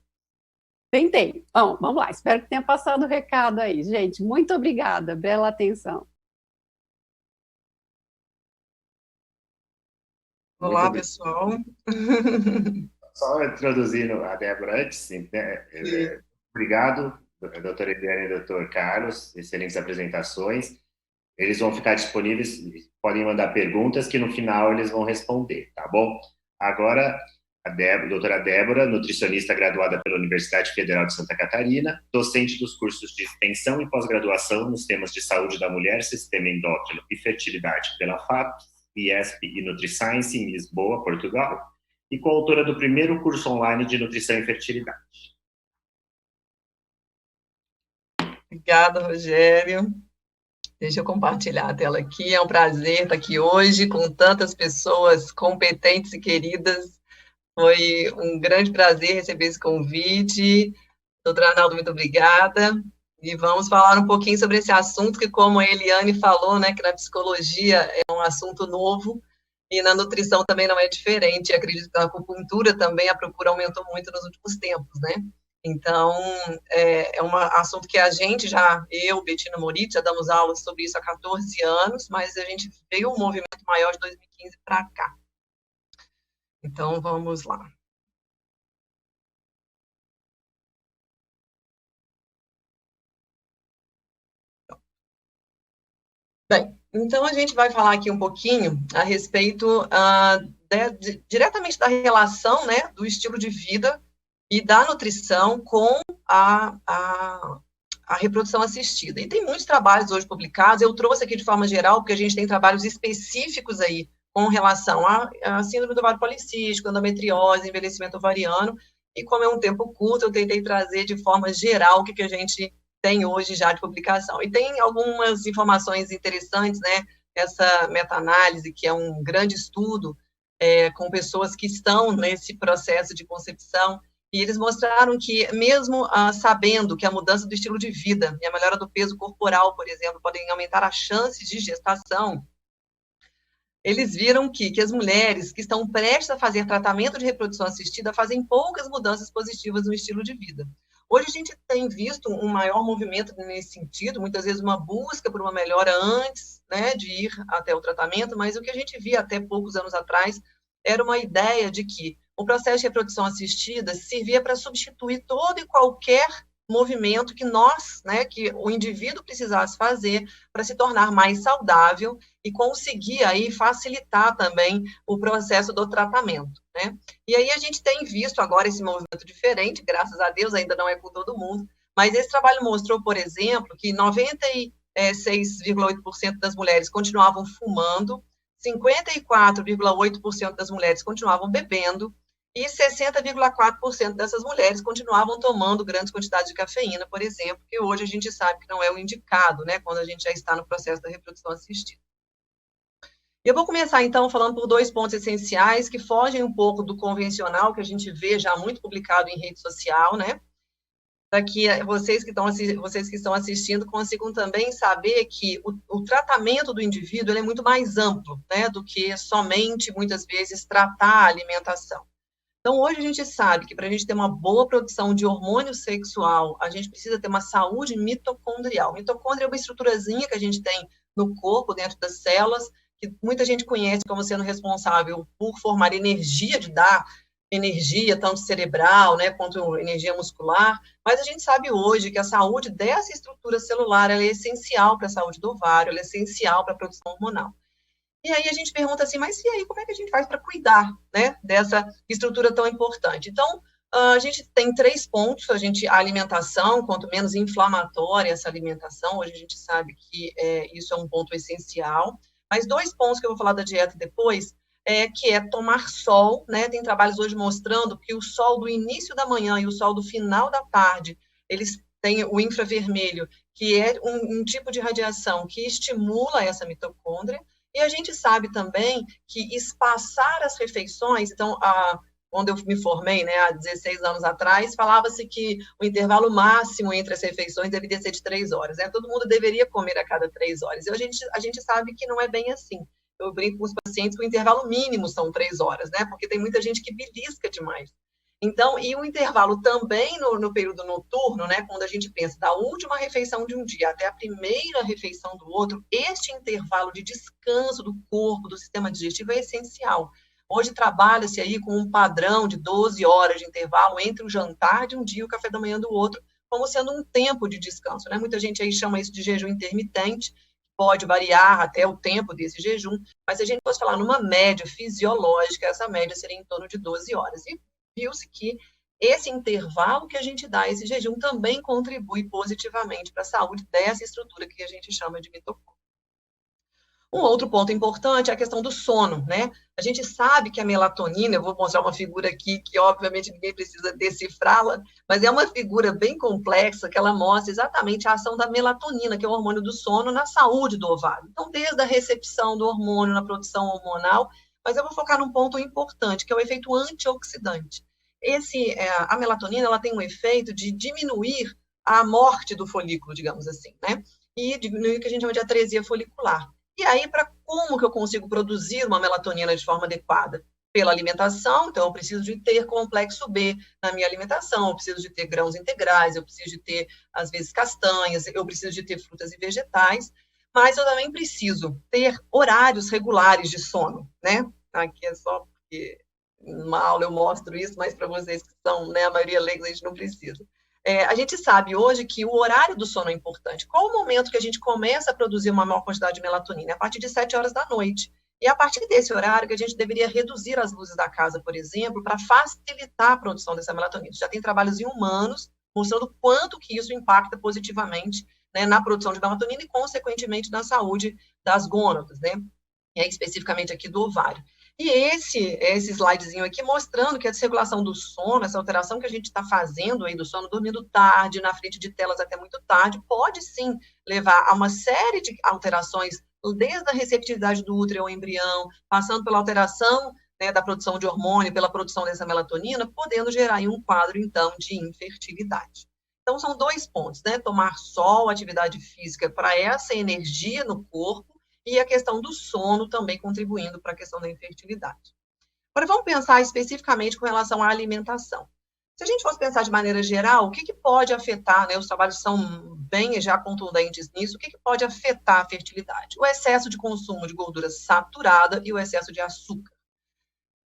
[SPEAKER 4] tentei. Bom, vamos lá, espero que tenha passado o recado aí. Gente, muito obrigada, bela atenção.
[SPEAKER 5] Olá, pessoal.
[SPEAKER 2] Só introduzindo a Débora antes, né? Obrigado, doutora Eliane e doutor Carlos, excelentes apresentações. Eles vão ficar disponíveis, podem mandar perguntas que no final eles vão responder, tá bom? Agora, a doutora Débora, nutricionista graduada pela Universidade Federal de Santa Catarina, docente dos cursos de extensão e pós-graduação nos temas de saúde da mulher, sistema endócrino e fertilidade pela FAPES, IESP e NutriScience em Lisboa, Portugal, e coautora do primeiro curso online de nutrição e fertilidade.
[SPEAKER 5] Obrigada, Rogério. Deixa eu compartilhar a tela aqui. É um prazer estar aqui hoje com tantas pessoas competentes e queridas. Foi um grande prazer receber esse convite. Doutora Arnaldo, muito obrigada. E vamos falar um pouquinho sobre esse assunto que, como a Eliane falou, né, que na psicologia é um assunto novo, e na nutrição também não é diferente. Acredito que na acupuntura também a procura aumentou muito nos últimos tempos, né? Então, é um assunto que a gente eu, Betina Moritz, já damos aulas sobre isso há 14 anos, mas a gente veio um movimento maior de 2015 para cá. Então, vamos lá. Bem, então a gente vai falar aqui um pouquinho a respeito diretamente da relação, né, do estilo de vida e da nutrição com a reprodução assistida. E tem muitos trabalhos hoje publicados, eu trouxe aqui de forma geral, porque a gente tem trabalhos específicos aí com relação à síndrome do ovário policístico, endometriose, envelhecimento ovariano, e como é um tempo curto, eu tentei trazer de forma geral o que a gente tem hoje já de publicação. E tem algumas informações interessantes, né, essa meta-análise, que é um grande estudo com pessoas que estão nesse processo de concepção, e eles mostraram que, mesmo sabendo que a mudança do estilo de vida e a melhora do peso corporal, por exemplo, podem aumentar as chances de gestação, eles viram que as mulheres que estão prestes a fazer tratamento de reprodução assistida fazem poucas mudanças positivas no estilo de vida. Hoje a gente tem visto um maior movimento nesse sentido, muitas vezes uma busca por uma melhora antes, né, de ir até o tratamento, mas o que a gente via até poucos anos atrás era uma ideia de que o processo de reprodução assistida servia para substituir todo e qualquer movimento que nós, né, que o indivíduo precisasse fazer para se tornar mais saudável e conseguir aí facilitar também o processo do tratamento, né? E aí a gente tem visto agora esse movimento diferente, graças a Deus, ainda não é com todo mundo, mas esse trabalho mostrou, por exemplo, que 96,8% das mulheres continuavam fumando, 54,8% das mulheres continuavam bebendo, e 60,4% dessas mulheres continuavam tomando grandes quantidades de cafeína, por exemplo, que hoje a gente sabe que não é o indicado, né, quando a gente já está no processo da reprodução assistida. Eu vou começar, então, falando por 2 pontos essenciais que fogem um pouco do convencional, que a gente vê já muito publicado em rede social, né, para que vocês que estão assistindo consigam também saber que o tratamento do indivíduo ele é muito mais amplo, né, do que somente, muitas vezes, tratar a alimentação. Então, hoje a gente sabe que para a gente ter uma boa produção de hormônio sexual, a gente precisa ter uma saúde mitocondrial. Mitocôndria é uma estruturazinha que a gente tem no corpo, dentro das células, que muita gente conhece como sendo responsável por formar energia, de dar energia, tanto cerebral, né, quanto energia muscular, mas a gente sabe hoje que a saúde dessa estrutura celular ela é essencial para a saúde do ovário, ela é essencial para a produção hormonal. E aí a gente pergunta assim, mas e aí, como é que a gente faz para cuidar, né, dessa estrutura tão importante? Então, a gente tem 3 pontos, a alimentação, quanto menos inflamatória essa alimentação, hoje a gente sabe que isso é um ponto essencial, mas 2 pontos que eu vou falar da dieta depois, que é tomar sol, né, tem trabalhos hoje mostrando que o sol do início da manhã e o sol do final da tarde, eles têm o infravermelho, que é um tipo de radiação que estimula essa mitocôndria. E a gente sabe também que espaçar as refeições, então, quando eu me formei, né, há 16 anos atrás, falava-se que o intervalo máximo entre as refeições deveria ser de 3 horas, né? Todo mundo deveria comer a cada 3 horas. E a gente sabe que não é bem assim. Eu brinco com os pacientes que o intervalo mínimo são 3 horas, né? Porque tem muita gente que belisca demais. Então, e o intervalo também no período noturno, né, quando a gente pensa da última refeição de um dia até a primeira refeição do outro, este intervalo de descanso do corpo, do sistema digestivo é essencial. Hoje trabalha-se aí com um padrão de 12 horas de intervalo entre o jantar de um dia e o café da manhã do outro, como sendo um tempo de descanso, né? Muita gente aí chama isso de jejum intermitente, pode variar até o tempo desse jejum, mas se a gente fosse falar numa média fisiológica, essa média seria em torno de 12 horas. E viu-se que esse intervalo que a gente dá, esse jejum, também contribui positivamente para a saúde dessa estrutura que a gente chama de mitocôndria. Um outro ponto importante é a questão do sono, né? A gente sabe que a melatonina, eu vou mostrar uma figura aqui que, obviamente, ninguém precisa decifrá-la, mas é uma figura bem complexa que ela mostra exatamente a ação da melatonina, que é o hormônio do sono, na saúde do ovário. Então, desde a recepção do hormônio, na produção hormonal, mas eu vou focar num ponto importante, que é o efeito antioxidante. A melatonina, ela tem um efeito de diminuir a morte do folículo, digamos assim, né? E diminuir o que a gente chama de atresia folicular. E aí, como que eu consigo produzir uma melatonina de forma adequada? Pela alimentação, então eu preciso de ter complexo B na minha alimentação, eu preciso de ter grãos integrais, eu preciso de ter, às vezes, castanhas, eu preciso de ter frutas e vegetais, mas eu também preciso ter horários regulares de sono, né? Aqui é só porque numa aula eu mostro isso, mas para vocês que são, né, a maioria leigos, a gente não precisa. A gente sabe hoje que o horário do sono é importante. Qual o momento que a gente começa a produzir uma maior quantidade de melatonina? A partir de 7 horas da noite. E a partir desse horário que a gente deveria reduzir as luzes da casa, por exemplo, para facilitar a produção dessa melatonina. Já tem trabalhos em humanos mostrando quanto que isso impacta positivamente, né, na produção de melatonina e, consequentemente, na saúde das gônadas, né? E aí, especificamente aqui do ovário. E esse slidezinho aqui mostrando que a desregulação do sono, essa alteração que a gente está fazendo aí do sono, dormindo tarde, na frente de telas até muito tarde, pode sim levar a uma série de alterações, desde a receptividade do útero ao embrião, passando pela alteração, né, da produção de hormônio, pela produção dessa melatonina, podendo gerar aí um quadro, então, de infertilidade. Então, são 2 pontos, né? Tomar sol, atividade física para essa energia no corpo, e a questão do sono também contribuindo para a questão da infertilidade. Agora, vamos pensar especificamente com relação à alimentação. Se a gente fosse pensar de maneira geral, o que pode afetar, né, os trabalhos são bem já contundentes nisso, o que pode afetar a fertilidade? O excesso de consumo de gordura saturada e o excesso de açúcar.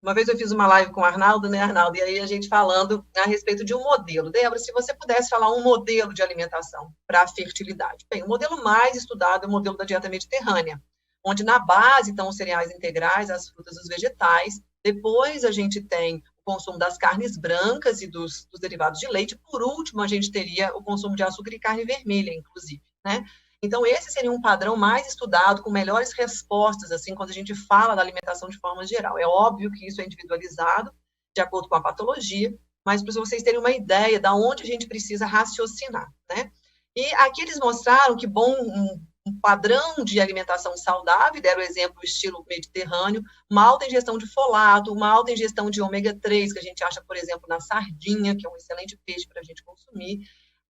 [SPEAKER 5] Uma vez eu fiz uma live com o Arnaldo, né, Arnaldo? E aí a gente falando a respeito de um modelo. Débora, se você pudesse falar um modelo de alimentação para a fertilidade. Bem, o modelo mais estudado é o modelo da dieta mediterrânea, onde na base estão os cereais integrais, as frutas e os vegetais. Depois a gente tem o consumo das carnes brancas e dos derivados de leite. Por último, a gente teria o consumo de açúcar e carne vermelha, inclusive, né? Então, esse seria um padrão mais estudado, com melhores respostas, assim, quando a gente fala da alimentação de forma geral. É óbvio que isso é individualizado, de acordo com a patologia, mas para vocês terem uma ideia de onde a gente precisa raciocinar, né? E aqui eles mostraram que um padrão de alimentação saudável, deram o exemplo, estilo mediterrâneo, uma alta ingestão de folato, uma alta ingestão de ômega 3, que a gente acha, por exemplo, na sardinha, que é um excelente peixe para a gente consumir,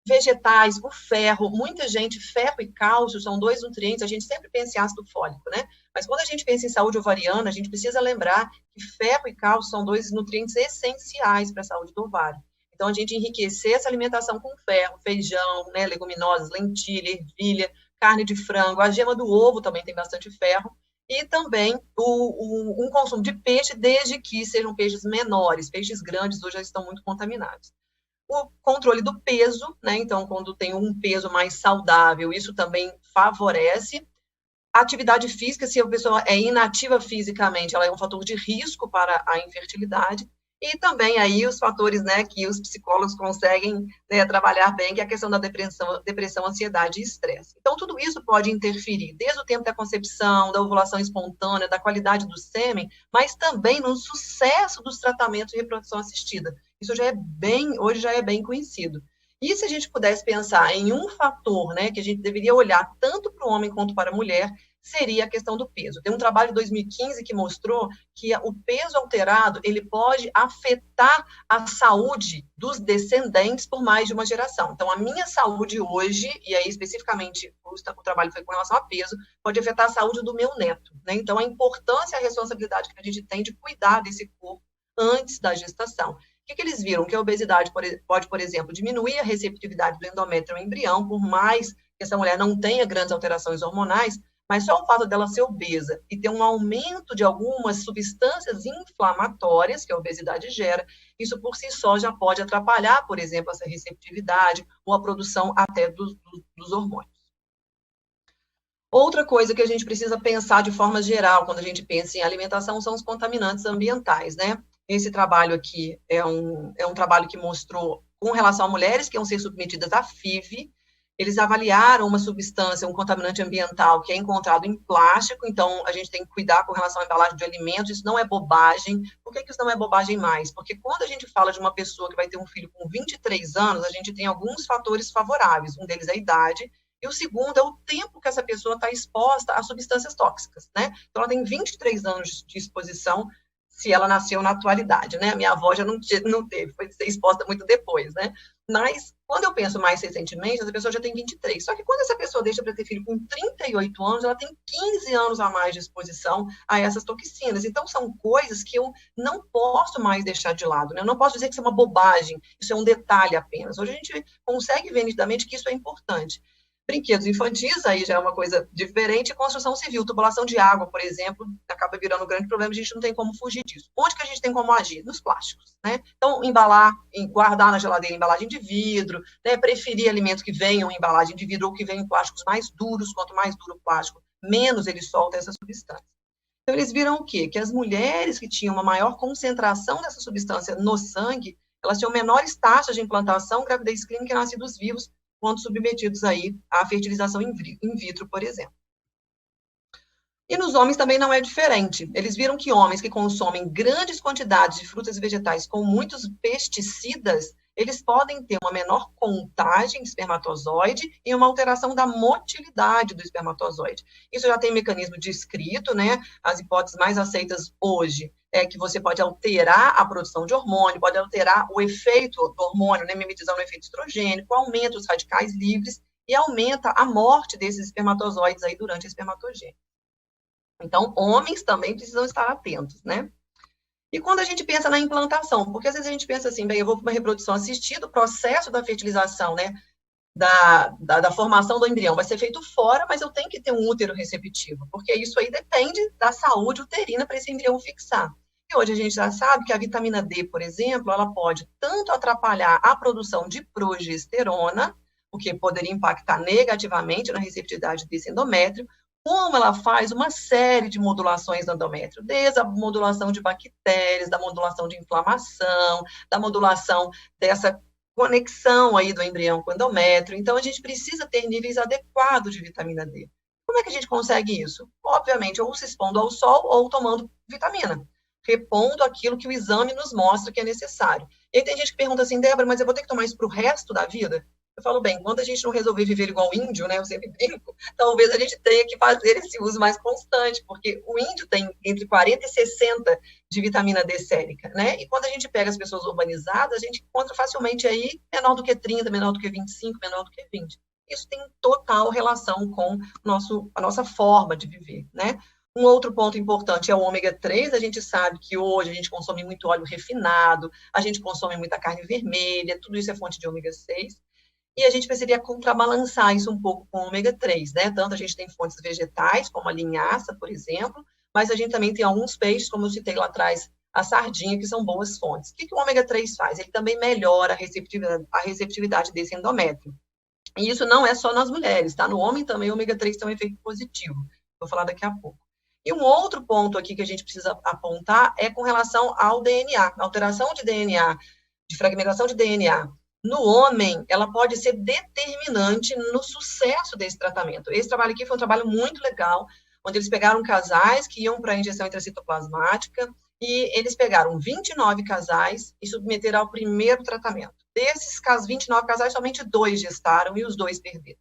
[SPEAKER 5] vegetais, o ferro, muita gente, ferro e cálcio são 2 nutrientes, a gente sempre pensa em ácido fólico, né? Mas quando a gente pensa em saúde ovariana, a gente precisa lembrar que ferro e cálcio são 2 nutrientes essenciais para a saúde do ovário. Então, a gente enriquecer essa alimentação com ferro, feijão, né, leguminosas, lentilha, ervilha, carne de frango, a gema do ovo também tem bastante ferro, e também um consumo de peixe, desde que sejam peixes menores, peixes grandes hoje já estão muito contaminados. O controle do peso, né? Então, quando tem um peso mais saudável, isso também favorece. A atividade física, se a pessoa é inativa fisicamente, ela é um fator de risco para a infertilidade. E também aí os fatores, né, que os psicólogos conseguem, né, trabalhar bem, que é a questão da depressão, ansiedade e estresse. Então, tudo isso pode interferir, desde o tempo da concepção, da ovulação espontânea, da qualidade do sêmen, mas também no sucesso dos tratamentos de reprodução assistida. Isso hoje já é bem conhecido. E se a gente pudesse pensar em um fator, né, que a gente deveria olhar tanto para o homem quanto para a mulher, seria a questão do peso. Tem um trabalho de 2015 que mostrou que o peso alterado, ele pode afetar a saúde dos descendentes por mais de uma geração. Então, a minha saúde hoje, e aí especificamente o trabalho foi com relação a peso, pode afetar a saúde do meu neto, né? Então, a importância e a responsabilidade que a gente tem de cuidar desse corpo antes da gestação. O que eles viram? Que a obesidade pode, por exemplo, diminuir a receptividade do endométrio ao embrião, por mais que essa mulher não tenha grandes alterações hormonais, mas só o fato dela ser obesa e ter um aumento de algumas substâncias inflamatórias que a obesidade gera, isso por si só já pode atrapalhar, por exemplo, essa receptividade ou a produção até dos hormônios. Outra coisa que a gente precisa pensar de forma geral, quando a gente pensa em alimentação, são os contaminantes ambientais, né? Esse trabalho aqui é um trabalho que mostrou, com relação a mulheres que iam ser submetidas à FIV, eles avaliaram uma substância, um contaminante ambiental que é encontrado em plástico, então a gente tem que cuidar com relação à embalagem de alimentos, isso não é bobagem. Por que isso não é bobagem mais? Porque quando a gente fala de uma pessoa que vai ter um filho com 23 anos, a gente tem alguns fatores favoráveis, um deles é a idade, e o segundo é o tempo que essa pessoa está exposta a substâncias tóxicas, né? Então ela tem 23 anos de exposição, se ela nasceu na atualidade, né? A minha avó já não teve, foi ser exposta muito depois, né? Mas, quando eu penso mais recentemente, essa pessoa já tem 23. Só que quando essa pessoa deixa para ter filho com 38 anos, ela tem 15 anos a mais de exposição a essas toxinas. Então, são coisas que eu não posso mais deixar de lado, né? Eu não posso dizer que isso é uma bobagem, isso é um detalhe apenas. Hoje a gente consegue ver nitidamente que isso é importante. Brinquedos infantis, aí já é uma coisa diferente, construção civil, tubulação de água, por exemplo, acaba virando um grande problema, a gente não tem como fugir disso. Onde que a gente tem como agir? Nos plásticos, né? Então, embalar, guardar na geladeira embalagem de vidro, né? Preferir alimentos que venham em embalagem de vidro ou que venham em plásticos mais duros, quanto mais duro o plástico, menos ele solta essa substância. Então, eles viram o quê? Que as mulheres que tinham uma maior concentração dessa substância no sangue, elas tinham menores taxas de implantação, gravidez clínica e nascidos vivos, quando submetidos aí à fertilização in vitro, por exemplo. E nos homens também não é diferente. Eles viram que homens que consomem grandes quantidades de frutas e vegetais com muitos pesticidas, eles podem ter uma menor contagem de espermatozoide e uma alteração da motilidade do espermatozoide. Isso já tem mecanismo descrito, né? As hipóteses mais aceitas hoje é que você pode alterar a produção de hormônio, pode alterar o efeito do hormônio, né? Mimetizando o efeito estrogênico, aumenta os radicais livres e aumenta a morte desses espermatozoides aí durante a espermatogênese. Então, homens também precisam estar atentos, né? E quando a gente pensa na implantação, porque às vezes a gente pensa assim, bem, eu vou para uma reprodução assistida, o processo da fertilização, né, da formação do embrião vai ser feito fora, mas eu tenho que ter um útero receptivo, porque isso aí depende da saúde uterina para esse embrião fixar. E hoje a gente já sabe que a vitamina D, por exemplo, ela pode tanto atrapalhar a produção de progesterona, o que poderia impactar negativamente na receptividade desse endométrio, como ela faz uma série de modulações no endométrio, desde a modulação de bactérias, da modulação de inflamação, da modulação dessa conexão aí do embrião com o endométrio. Então, a gente precisa ter níveis adequados de vitamina D. Como é que a gente consegue isso? Obviamente, ou se expondo ao sol ou tomando vitamina, repondo aquilo que o exame nos mostra que é necessário. E aí tem gente que pergunta assim, Débora, mas eu vou ter que tomar isso para o resto da vida? Eu falo, bem, quando a gente não resolver viver igual índio, né, eu sempre brinco, talvez a gente tenha que fazer esse uso mais constante, porque o índio tem entre 40 e 60 de vitamina D sérica, né, e quando a gente pega as pessoas urbanizadas, a gente encontra facilmente aí menor do que 30, menor do que 25, menor do que 20. Isso tem total relação com a nossa forma de viver, né. Um outro ponto importante é o ômega 3, a gente sabe que hoje a gente consome muito óleo refinado, a gente consome muita carne vermelha, tudo isso é fonte de ômega 6, e a gente precisaria contrabalançar isso um pouco com o ômega 3, né? Tanto a gente tem fontes vegetais, como a linhaça, por exemplo, mas a gente também tem alguns peixes, como eu citei lá atrás, a sardinha, que são boas fontes. O que o ômega 3 faz? Ele também melhora a receptividade desse endométrio. E isso não é só nas mulheres, tá? No homem também o ômega 3 tem um efeito positivo. Vou falar daqui a pouco. E um outro ponto aqui que a gente precisa apontar é com relação ao DNA. A alteração de DNA, de fragmentação de DNA, no homem, ela pode ser determinante no sucesso desse tratamento. Esse trabalho aqui foi um trabalho muito legal, onde eles pegaram casais que iam para a injeção intracitoplasmática e eles pegaram 29 casais e submeteram ao primeiro tratamento. Desses 29 casais, somente 2 gestaram e os 2 perderam.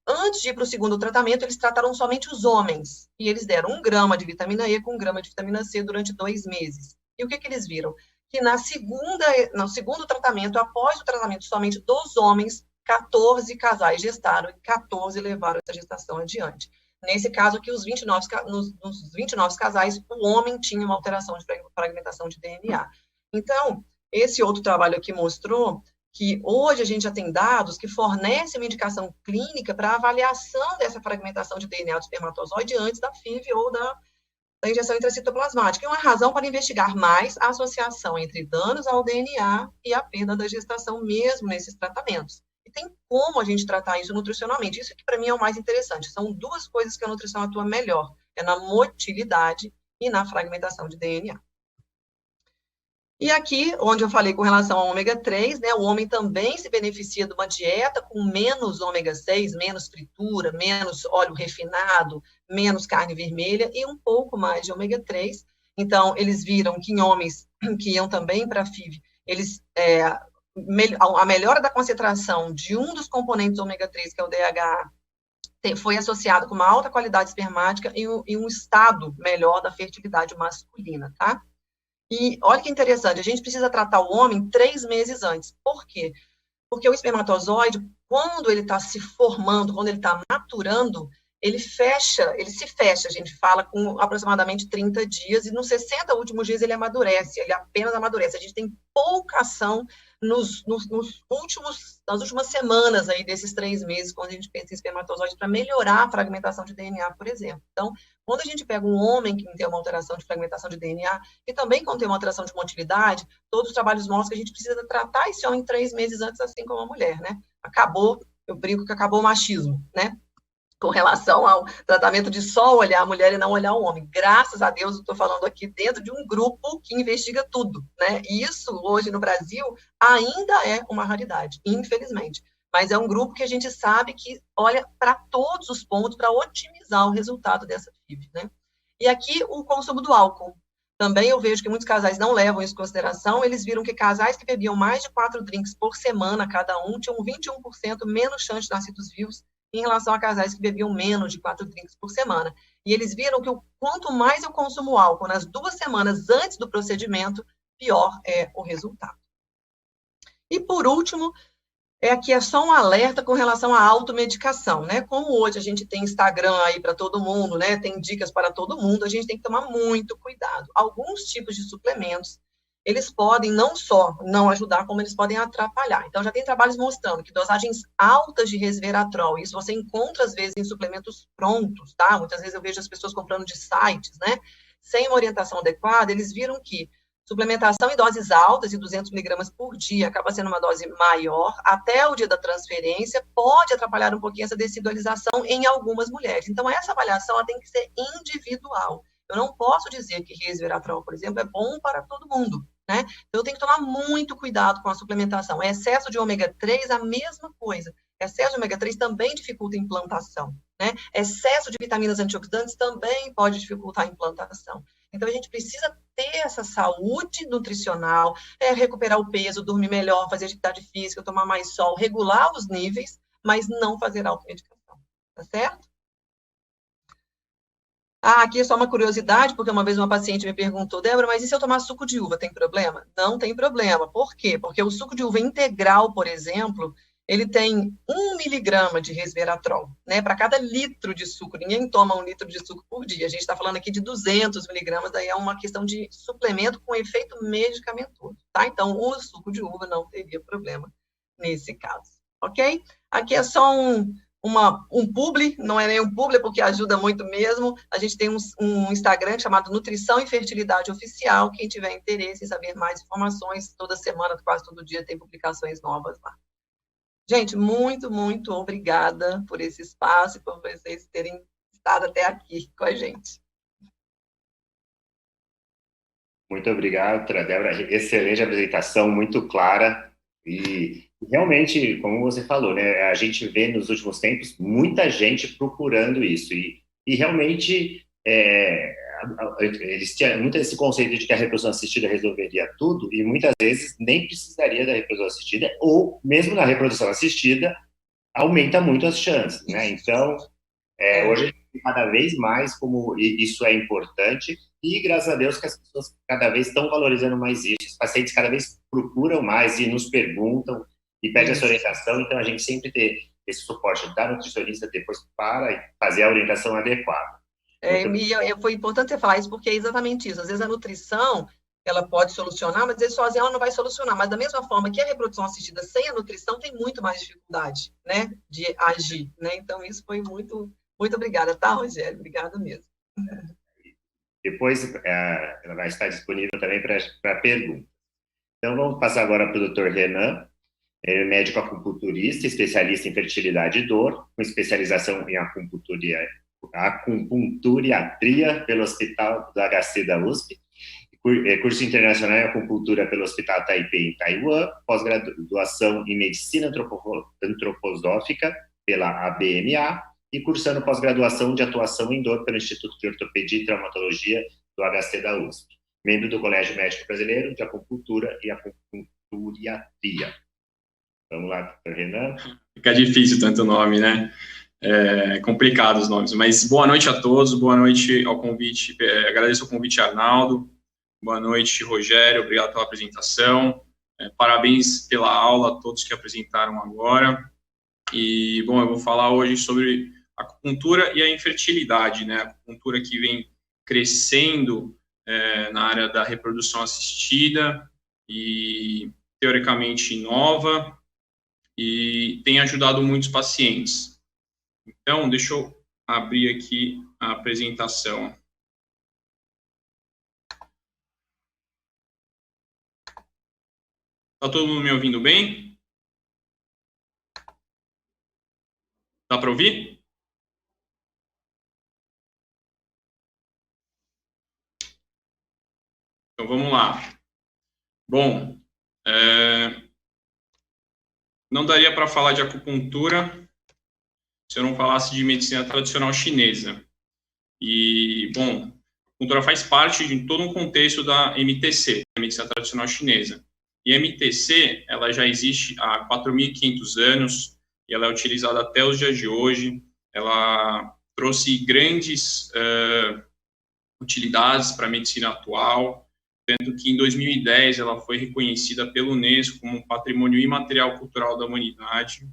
[SPEAKER 5] Antes de ir para o segundo tratamento, eles trataram somente os homens e eles deram 1 grama de vitamina E com 1 grama de vitamina C durante 2 meses. E o que eles viram? Que no segundo tratamento, após o tratamento somente dos homens, 14 casais gestaram e 14 levaram essa gestação adiante. Nesse caso aqui, nos 29 casais, o homem tinha uma alteração de fragmentação de DNA. Então, esse outro trabalho aqui mostrou que hoje a gente já tem dados que fornecem uma indicação clínica para avaliação dessa fragmentação de DNA do espermatozoide antes da FIV ou da injeção intracitoplasmática. É uma razão para investigar mais a associação entre danos ao DNA e a perda da gestação mesmo nesses tratamentos. E tem como a gente tratar isso nutricionalmente. Isso que para mim é o mais interessante. São 2 coisas que a nutrição atua melhor. É na motilidade e na fragmentação de DNA. E aqui, onde eu falei com relação ao ômega 3, né, o homem também se beneficia de uma dieta com menos ômega 6, menos fritura, menos óleo refinado, menos carne vermelha e um pouco mais de ômega 3. Então, eles viram que em homens que iam também para a FIV, a melhora da concentração de um dos componentes ômega 3, que é o DHA, foi associado com uma alta qualidade espermática e um estado melhor da fertilidade masculina, tá? E olha que interessante, a gente precisa tratar o homem 3 meses antes. Por quê? Porque o espermatozoide, quando ele está se formando, quando ele está maturando, ele se fecha, a gente fala, com aproximadamente 30 dias, e nos 60 últimos dias ele amadurece, ele apenas amadurece. A gente tem pouca ação nas últimas semanas aí desses 3 meses, quando a gente pensa em espermatozoide, para melhorar a fragmentação de DNA, por exemplo. Então, quando a gente pega um homem que tem uma alteração de fragmentação de DNA, e também quando tem uma alteração de motilidade, todos os trabalhos mostram que a gente precisa tratar esse homem 3 meses antes, assim como a mulher, né? Eu brinco que acabou o machismo, né? com relação ao tratamento de só olhar a mulher e não olhar o homem. Graças a Deus, eu estou falando aqui dentro de um grupo que investiga tudo, né? E isso, hoje no Brasil, ainda é uma raridade, infelizmente. Mas é um grupo que a gente sabe que olha para todos os pontos para otimizar o resultado dessa FIV, né? E aqui o consumo do álcool. Também eu vejo que muitos casais não levam isso em consideração. Eles viram que casais que bebiam mais de 4 drinks por semana cada um tinham 21% menos chance de nascidos vivos em relação a casais que bebiam menos de 4 drinks por semana. E eles viram que quanto mais eu consumo álcool nas 2 semanas antes do procedimento, pior é o resultado. E por último, aqui é só um alerta com relação à automedicação, né? Como hoje a gente tem Instagram aí para todo mundo, né? Tem dicas para todo mundo, a gente tem que tomar muito cuidado. Alguns tipos de suplementos, eles podem não só não ajudar, como eles podem atrapalhar. Então, já tem trabalhos mostrando que dosagens altas de resveratrol, isso você encontra, às vezes, em suplementos prontos, tá? Muitas vezes eu vejo as pessoas comprando de sites, né? Sem uma orientação adequada, eles viram que suplementação em doses altas, de 200 miligramas por dia, acaba sendo uma dose maior, até o dia da transferência, pode atrapalhar um pouquinho essa decidualização em algumas mulheres. Então, essa avaliação ela tem que ser individual. Eu não posso dizer que resveratrol, por exemplo, é bom para todo mundo, né? Então, eu tenho que tomar muito cuidado com a suplementação. Excesso de ômega 3, a mesma coisa. Excesso de ômega 3 também dificulta a implantação, né? Excesso de vitaminas antioxidantes também pode dificultar a implantação. Então, a gente precisa ter essa saúde nutricional, recuperar o peso, dormir melhor, fazer atividade física, tomar mais sol, regular os níveis, mas não fazer automedicação, tá certo? Aqui é só uma curiosidade, porque uma vez uma paciente me perguntou, Débora, mas e se eu tomar suco de uva, tem problema? Não tem problema. Por quê? Porque o suco de uva integral, por exemplo, ele tem 1 miligrama de resveratrol, né? Para cada litro de suco. Ninguém toma 1 litro de suco por dia. A gente está falando aqui de 200 miligramas, daí é uma questão de suplemento com efeito medicamentoso, tá? Então, o suco de uva não teria problema nesse caso, ok? Aqui é só um publi, não é nem um publi, porque ajuda muito mesmo. A gente tem um Instagram chamado Nutrição e Fertilidade Oficial. Quem tiver interesse em saber mais informações, toda semana, quase todo dia, tem publicações novas lá. Gente, muito, muito obrigada por esse espaço e por vocês terem estado até aqui com a gente.
[SPEAKER 2] Muito obrigado, doutora Débora. Excelente apresentação, muito clara. E realmente, como você falou, né, a gente vê nos últimos tempos muita gente procurando isso. E realmente, eles tinham muito esse conceito de que a reprodução assistida resolveria tudo, e muitas vezes nem precisaria da reprodução assistida, ou mesmo na reprodução assistida, aumenta muito as chances, né? Então, hoje a gente vê cada vez mais como isso é importante, e graças a Deus que as pessoas cada vez estão valorizando mais isso. Os pacientes cada vez procuram mais e nos perguntam e pedem essa orientação, então a gente sempre tem esse suporte da nutricionista depois para fazer a orientação adequada.
[SPEAKER 5] Foi importante você falar isso, porque é exatamente isso. Às vezes a nutrição, ela pode solucionar, mas às vezes sozinha ela não vai solucionar. Mas da mesma forma que a reprodução assistida sem a nutrição tem muito mais dificuldade, né, de agir, né? Então isso foi muito obrigada, tá, Rogério? Obrigada mesmo.
[SPEAKER 2] Depois ela vai estar disponível também para perguntas. Então vamos passar agora para o Dr. Renan. Ele é médico acupunturista, especialista em fertilidade e dor, com especialização em acupunturiatria pelo Hospital do HC da USP, curso internacional em acupuntura pelo Hospital Taipei em Taiwan, pós-graduação em medicina antroposófica pela ABMA e cursando pós-graduação de atuação em dor pelo Instituto de Ortopedia e Traumatologia do HC da USP, membro do Colégio Médico Brasileiro de Acupuntura e Acupunturiatria. Vamos lá, doutor Renan.
[SPEAKER 6] Fica difícil tanto nome, né? É complicado os nomes, mas boa noite a todos, boa noite ao convite, agradeço o convite, Arnaldo, boa noite, Rogério, obrigado pela apresentação, parabéns pela aula a todos que apresentaram agora, e, bom, eu vou falar hoje sobre a acupuntura e a infertilidade, né? A acupuntura que vem crescendo na área da reprodução assistida e, teoricamente, nova, e tem ajudado muitos pacientes. Então, deixa eu abrir aqui a apresentação. Está todo mundo me ouvindo bem? Dá para ouvir? Então, vamos lá. Bom, não daria para falar de acupuntura se eu não falasse de medicina tradicional chinesa. E, bom, a acupuntura faz parte de todo um contexto da MTC, a medicina tradicional chinesa. E a MTC, ela já existe há 4.500 anos, e ela é utilizada até os dias de hoje. Ela trouxe grandes utilidades para a medicina atual, tanto que em 2010 ela foi reconhecida pela Unesco como um patrimônio imaterial cultural da humanidade.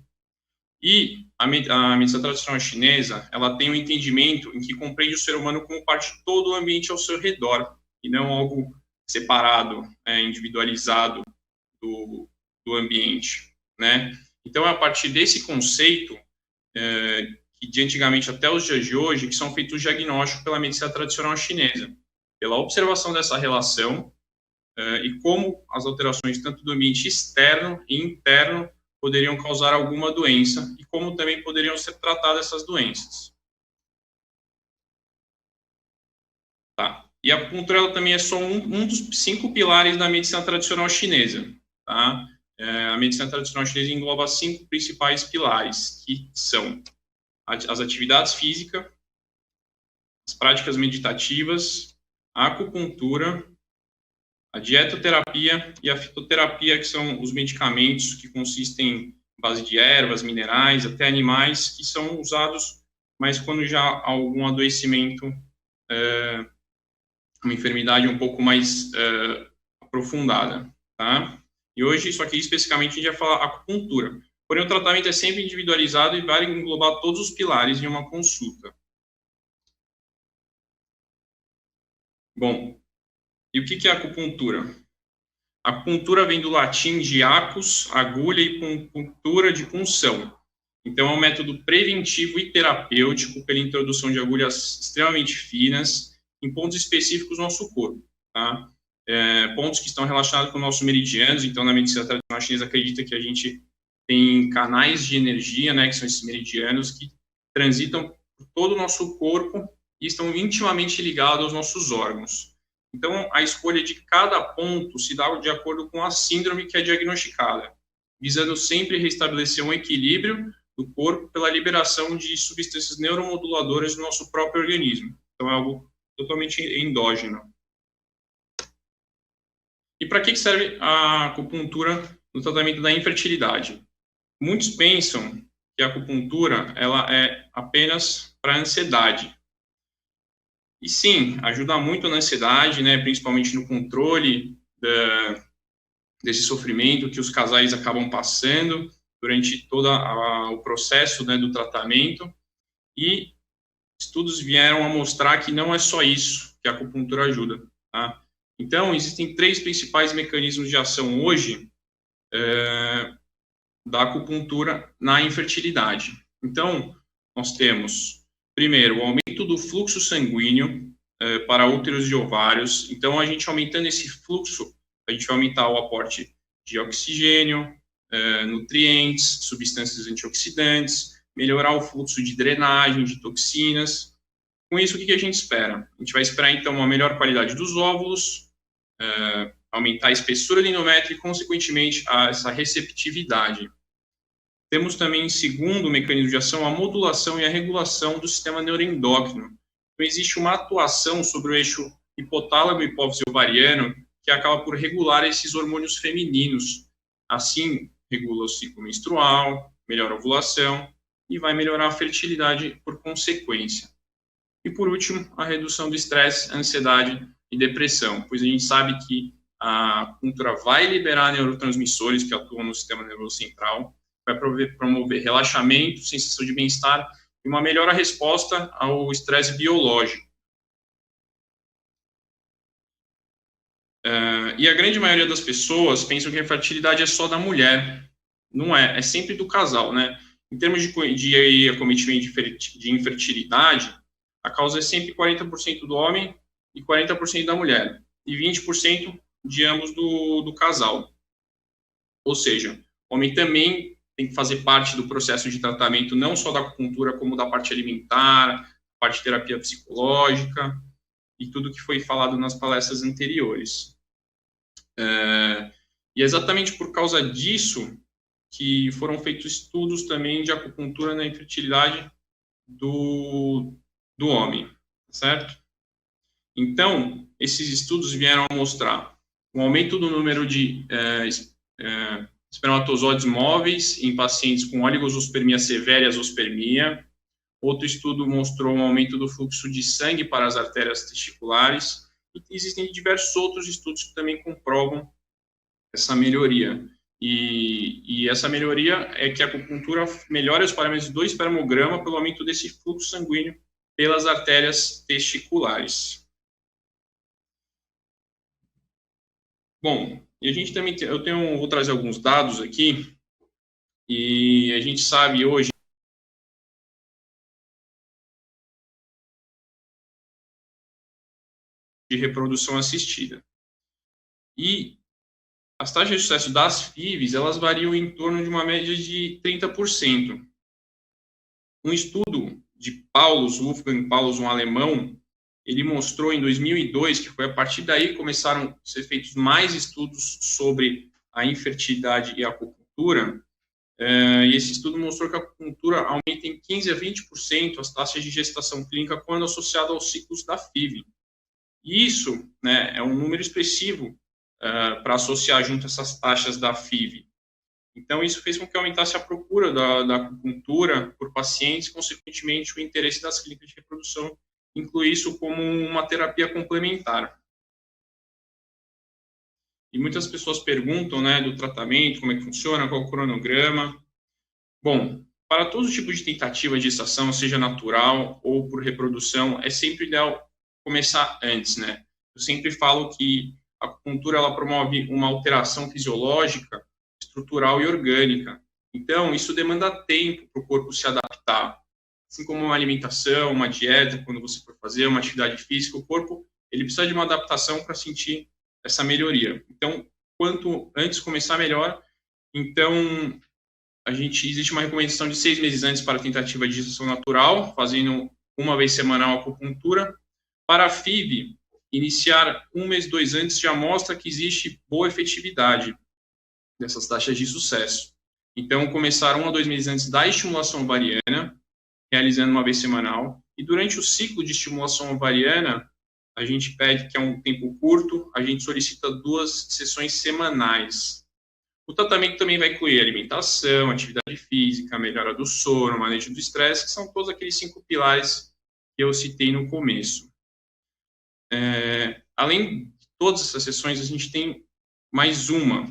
[SPEAKER 6] E a medicina tradicional chinesa, ela tem um entendimento em que compreende o ser humano como parte de todo o ambiente ao seu redor, e não algo separado, individualizado do ambiente, né? Então, é a partir desse conceito, que de antigamente até os dias de hoje, que são feitos diagnósticos pela medicina tradicional chinesa, pela observação dessa relação e como as alterações tanto do ambiente externo e interno poderiam causar alguma doença e como também poderiam ser tratadas essas doenças. Tá. E a acupuntura ela também é só um dos 5 pilares da medicina tradicional chinesa. Tá? A medicina tradicional chinesa engloba 5 principais pilares, que são as atividades físicas, as práticas meditativas, a acupuntura, a dietoterapia e a fitoterapia, que são os medicamentos que consistem em base de ervas, minerais, até animais, que são usados, mas quando já há algum adoecimento, uma enfermidade um pouco mais aprofundada, tá? E hoje, isso aqui especificamente, a gente vai falar acupuntura. Porém, o tratamento é sempre individualizado e vai englobar todos os pilares em uma consulta. Bom, e o que é acupuntura? A acupuntura vem do latim de acus, agulha, e puntura, de punção. Então, é um método preventivo e terapêutico pela introdução de agulhas extremamente finas em pontos específicos do nosso corpo, tá? Pontos que estão relacionados com nossos meridianos. Então, na medicina tradicional chinesa, acredita que a gente tem canais de energia, né, que são esses meridianos, que transitam por todo o nosso corpo e estão intimamente ligados aos nossos órgãos. Então, a escolha de cada ponto se dá de acordo com a síndrome que é diagnosticada, visando sempre restabelecer um equilíbrio do corpo pela liberação de substâncias neuromoduladoras do nosso próprio organismo. Então, é algo totalmente endógeno. E para que serve a acupuntura no tratamento da infertilidade? Muitos pensam que a acupuntura ela é apenas para ansiedade. E sim, ajuda muito na ansiedade, né, principalmente no controle desse sofrimento que os casais acabam passando durante todo o processo, né, do tratamento. E estudos vieram a mostrar que não é só isso que a acupuntura ajuda, tá? Então, existem 3 principais mecanismos de ação hoje da acupuntura na infertilidade. Então, nós temos, primeiro, o aumento do fluxo sanguíneo para úteros e ovários. Então, a gente aumentando esse fluxo, a gente vai aumentar o aporte de oxigênio, nutrientes, substâncias antioxidantes, melhorar o fluxo de drenagem de toxinas. Com isso, o que a gente espera? A gente vai esperar, então, uma melhor qualidade dos óvulos, aumentar a espessura do endométrio e, consequentemente, essa receptividade. Temos também, segundo mecanismo de ação, a modulação e a regulação do sistema neuroendócrino. Então, existe uma atuação sobre o eixo hipotálamo, hipófise ovariano, que acaba por regular esses hormônios femininos. Assim, regula o ciclo menstrual, melhora a ovulação e vai melhorar a fertilidade por consequência. E, por último, a redução do estresse, ansiedade e depressão, pois a gente sabe que a acupuntura vai liberar neurotransmissores que atuam no sistema nervoso central, vai promover relaxamento, sensação de bem-estar e uma melhor resposta ao estresse biológico. E a grande maioria das pessoas pensam que a fertilidade é só da mulher. Não é, é sempre do casal, né? Em termos de acometimento de infertilidade, a causa é sempre 40% do homem e 40% da mulher, e 20% de ambos do casal. Ou seja, o homem também tem que fazer parte do processo de tratamento, não só da acupuntura, como da parte alimentar, parte de terapia psicológica, e tudo que foi falado nas palestras anteriores. E é exatamente por causa disso que foram feitos estudos também de acupuntura na infertilidade do homem, certo? Então, esses estudos vieram a mostrar um aumento do número de espermatozoides móveis em pacientes com oligospermia severa e azospermia. Outro estudo mostrou um aumento do fluxo de sangue para as artérias testiculares. E existem diversos outros estudos que também comprovam essa melhoria. E essa melhoria é que a acupuntura melhora os parâmetros do espermograma pelo aumento desse fluxo sanguíneo pelas artérias testiculares. Bom, e a gente também vou trazer alguns dados aqui, e a gente sabe hoje de reprodução assistida. E as taxas de sucesso das FIVs, elas variam em torno de uma média de 30%. Um estudo de Wolfgang Paulus, um alemão, ele mostrou em 2002 que foi a partir daí que começaram a ser feitos mais estudos sobre a infertilidade e a acupuntura, e esse estudo mostrou que a acupuntura aumenta em 15% a 20% as taxas de gestação clínica quando associada aos ciclos da FIV. E isso, né, é um número expressivo para associar junto essas taxas da FIV. Então, isso fez com que aumentasse a procura da acupuntura por pacientes, consequentemente, o interesse das clínicas de reprodução incluir isso como uma terapia complementar. E muitas pessoas perguntam, né, do tratamento, como é que funciona, qual é o cronograma. Bom, para todo tipo de tentativa de gestação, seja natural ou por reprodução, é sempre ideal começar antes, né? Eu sempre falo que a acupuntura ela promove uma alteração fisiológica, estrutural e orgânica. Então, isso demanda tempo para o corpo se adaptar. Assim como uma alimentação, uma dieta, quando você for fazer uma atividade física, o corpo ele precisa de uma adaptação para sentir essa melhoria. Então, quanto antes começar, melhor. Então, existe uma recomendação de 6 meses antes para a tentativa de gestação natural, fazendo uma vez semanal a acupuntura. Para a FIV, iniciar 1 mês, 2 antes já mostra que existe boa efetividade dessas taxas de sucesso. Então, começar 1 a 2 meses antes da estimulação ovariana, realizando uma vez semanal. E durante o ciclo de estimulação ovariana, a gente pede que é um tempo curto, a gente solicita 2 sessões semanais. O tratamento também vai incluir alimentação, atividade física, melhora do sono, manejo do estresse, que são todos aqueles 5 pilares que eu citei no começo. Além de todas essas sessões, a gente tem mais uma,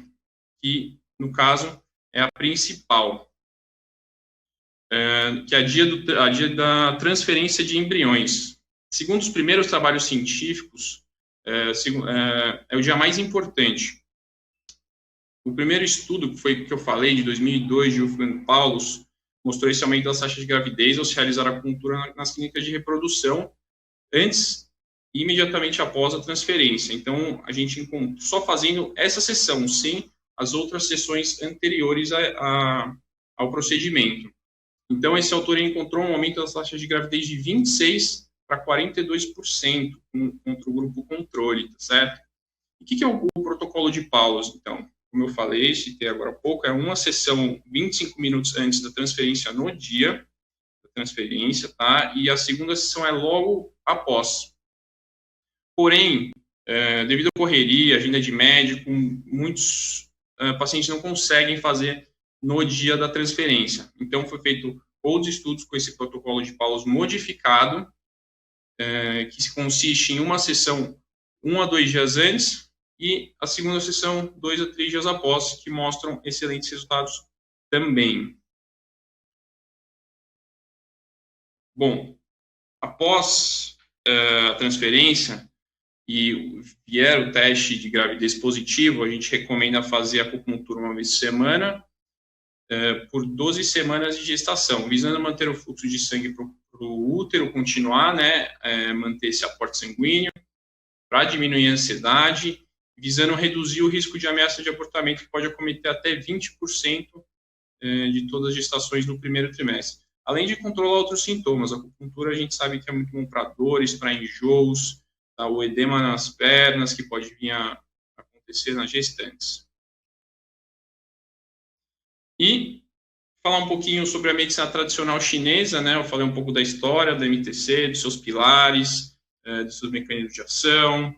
[SPEAKER 6] que, no caso, é a principal, que é a dia da transferência de embriões. Segundo os primeiros trabalhos científicos, é o dia mais importante. O primeiro estudo, que eu falei, de 2002, de Wolfgang Paulus, mostrou esse aumento das taxas de gravidez ao se realizar a acupuntura nas clínicas de reprodução, antes e imediatamente após a transferência. Então, a gente só fazendo essa sessão, sem as outras sessões anteriores ao procedimento. Então, esse autor encontrou um aumento das taxas de gravidez de 26% para 42% contra o grupo controle, tá certo? E o que é o protocolo de Paulus, então? Como eu falei, citei agora há pouco, é uma sessão 25 minutos antes da transferência no dia da transferência, tá? E a segunda sessão é logo após. Porém, devido à correria, agenda de médico, muitos pacientes não conseguem fazer no dia da transferência. Então, foi feito outros estudos com esse protocolo de Paulus modificado, que consiste em uma sessão 1 a 2 dias antes e a segunda sessão 2 a 3 dias após, que mostram excelentes resultados também. Bom, após a transferência e vier o teste de gravidez positivo, a gente recomenda fazer a acupuntura uma vez por semana, por 12 semanas de gestação, visando manter o fluxo de sangue para o útero continuar, né, manter esse aporte sanguíneo, para diminuir a ansiedade, visando reduzir o risco de ameaça de abortamento, que pode acometer até 20% de todas as gestações no primeiro trimestre. Além de controlar outros sintomas, a acupuntura a gente sabe que é muito bom para dores, para enjoos, tá, o edema nas pernas, que pode vir a acontecer acontecer nas gestantes. E falar um pouquinho sobre a medicina tradicional chinesa, né? Eu falei um pouco da história da MTC, dos seus pilares, dos seus mecanismos de ação,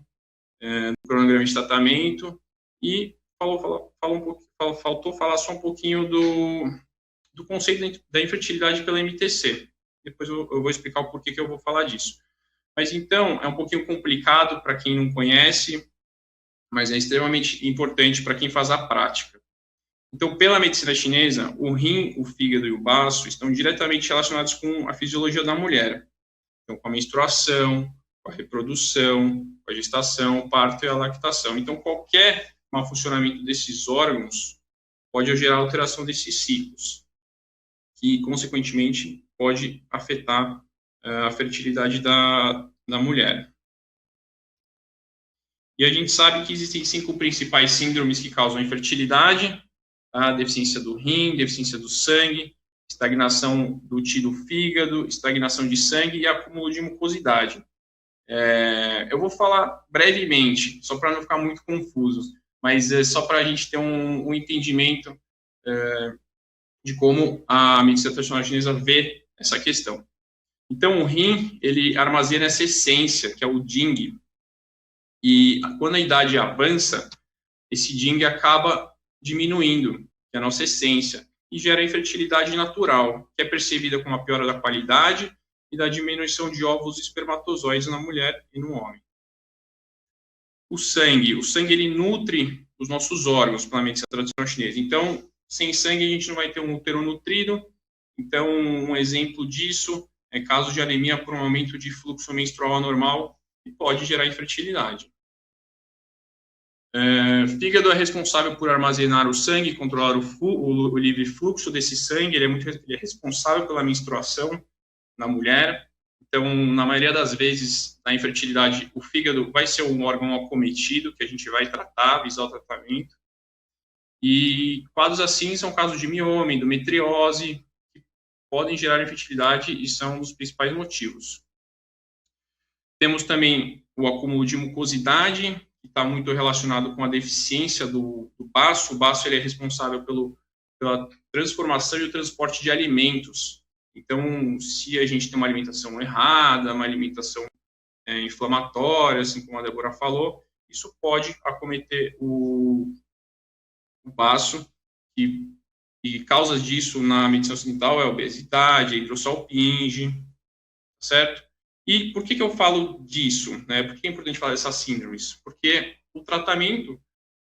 [SPEAKER 6] do cronograma de tratamento, e faltou falar só um pouquinho do conceito da infertilidade pela MTC. Depois eu vou explicar o porquê que eu vou falar disso. Mas então, é um pouquinho complicado para quem não conhece, mas é extremamente importante para quem faz a prática. Então, pela medicina chinesa, o rim, o fígado e o baço estão diretamente relacionados com a fisiologia da mulher. Então, com a menstruação, com a reprodução, com a gestação, o parto e a lactação. Então, qualquer mau funcionamento desses órgãos pode gerar alteração desses ciclos, que, consequentemente, pode afetar a fertilidade da mulher. E a gente sabe que existem 5 principais síndromes que causam infertilidade: a deficiência do rim, deficiência do sangue, estagnação do Qi do fígado, estagnação de sangue e acúmulo de mucosidade. Eu vou falar brevemente, só para não ficar muito confuso, mas é só para a gente ter um entendimento de como a medicina tradicional chinesa vê essa questão. Então, o rim, ele armazena essa essência, que é o Jing, e quando a idade avança, esse Jing acaba diminuindo, que é a nossa essência, e gera infertilidade natural, que é percebida como a piora da qualidade e da diminuição de óvulos e espermatozoides na mulher e no homem. O sangue ele nutre os nossos órgãos pela medicina tradicional chinesa. Então, sem sangue a gente não vai ter um útero nutrido. Então, um exemplo disso é caso de anemia por um aumento de fluxo menstrual anormal, que pode gerar infertilidade. Fígado é responsável por armazenar o sangue, controlar o livre fluxo desse sangue. Ele é responsável pela menstruação na mulher. Então, na maioria das vezes, na infertilidade, o fígado vai ser um órgão acometido que a gente vai tratar, visar o tratamento. E quadros assim são casos de mioma, endometriose, que podem gerar infertilidade e são os principais motivos. Temos também o acúmulo de mucosidade, que está muito relacionado com a deficiência do baço. O baço ele é responsável pela transformação e o transporte de alimentos. Então, se a gente tem uma alimentação errada, uma alimentação inflamatória, assim como a Débora falou, isso pode acometer o baço, e causas disso na medicina ocidental é a obesidade, a hidrossalpinge, certo? E por que eu falo disso, né? Por que é importante falar dessas síndromes? Porque o tratamento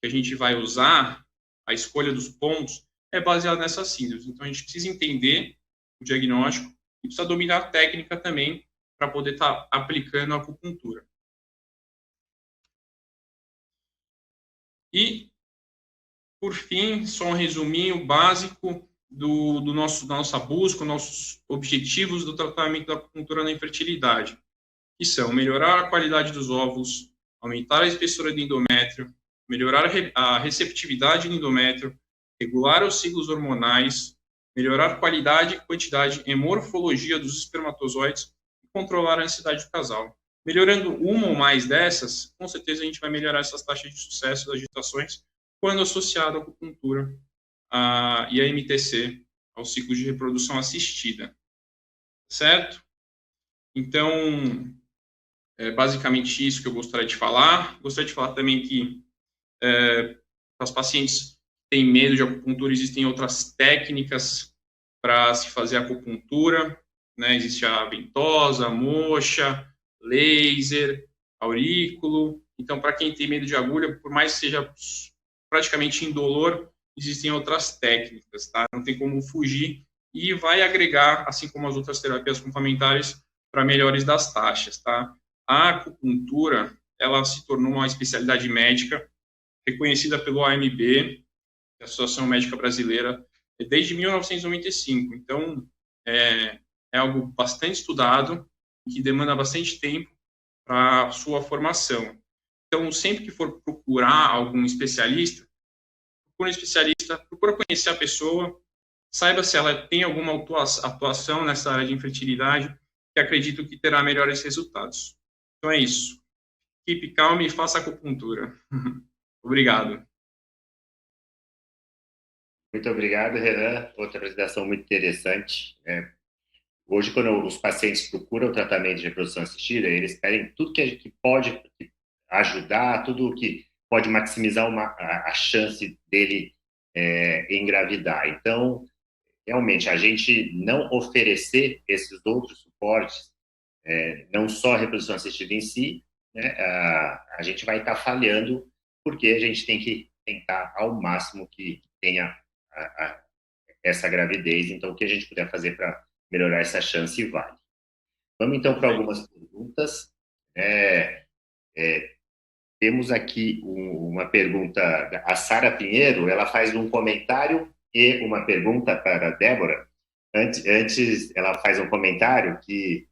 [SPEAKER 6] que a gente vai usar, a escolha dos pontos, é baseado nessas síndromes. Então, a gente precisa entender o diagnóstico e precisa dominar a técnica também para poder estar aplicando a acupuntura. E, por fim, só um resuminho básico da nossa busca, nossos objetivos do tratamento da acupuntura na infertilidade, que são melhorar a qualidade dos óvulos, aumentar a espessura do endométrio, melhorar a receptividade do endométrio, regular os ciclos hormonais, melhorar a qualidade, quantidade e morfologia dos espermatozoides e controlar a ansiedade do casal. Melhorando uma ou mais dessas, com certeza a gente vai melhorar essas taxas de sucesso das gestações quando associado à acupuntura e a MTC, ao ciclo de reprodução assistida. Certo? Então, é basicamente isso que eu gostaria de falar. Gostaria de falar também que para os pacientes que têm medo de acupuntura, existem outras técnicas para se fazer acupuntura, né? Existe a ventosa, a moxa, laser, aurículo. Então, para quem tem medo de agulha, por mais que seja praticamente indolor, existem outras técnicas, tá? Não tem como fugir e vai agregar, assim como as outras terapias complementares, para melhores das taxas, tá? A acupuntura, ela se tornou uma especialidade médica reconhecida pelo AMB, a Associação Médica Brasileira, desde 1995. Então, é algo bastante estudado, que demanda bastante tempo para a sua formação. Então, sempre que for procurar algum especialista, procura um especialista, procura conhecer a pessoa, saiba se ela tem alguma atuação nessa área de infertilidade, que acredito que terá melhores resultados. Então é isso. Keep calm e faça acupuntura. Obrigado.
[SPEAKER 2] Muito obrigado, Renan. Outra apresentação muito interessante. Hoje, quando os pacientes procuram tratamento de reprodução assistida, eles pedem tudo que pode ajudar, tudo que pode maximizar a chance dele engravidar. Então, realmente, a gente não oferecer esses outros suportes, não só a reprodução assistida em si, né, a gente vai estar falhando, porque a gente tem que tentar ao máximo que tenha essa gravidez. Então, o que a gente puder fazer para melhorar essa chance vale. Vamos então para algumas perguntas. Temos aqui uma pergunta, a Sara Pinheiro, ela faz um comentário e uma pergunta para a Débora. Antes, ela faz um comentário que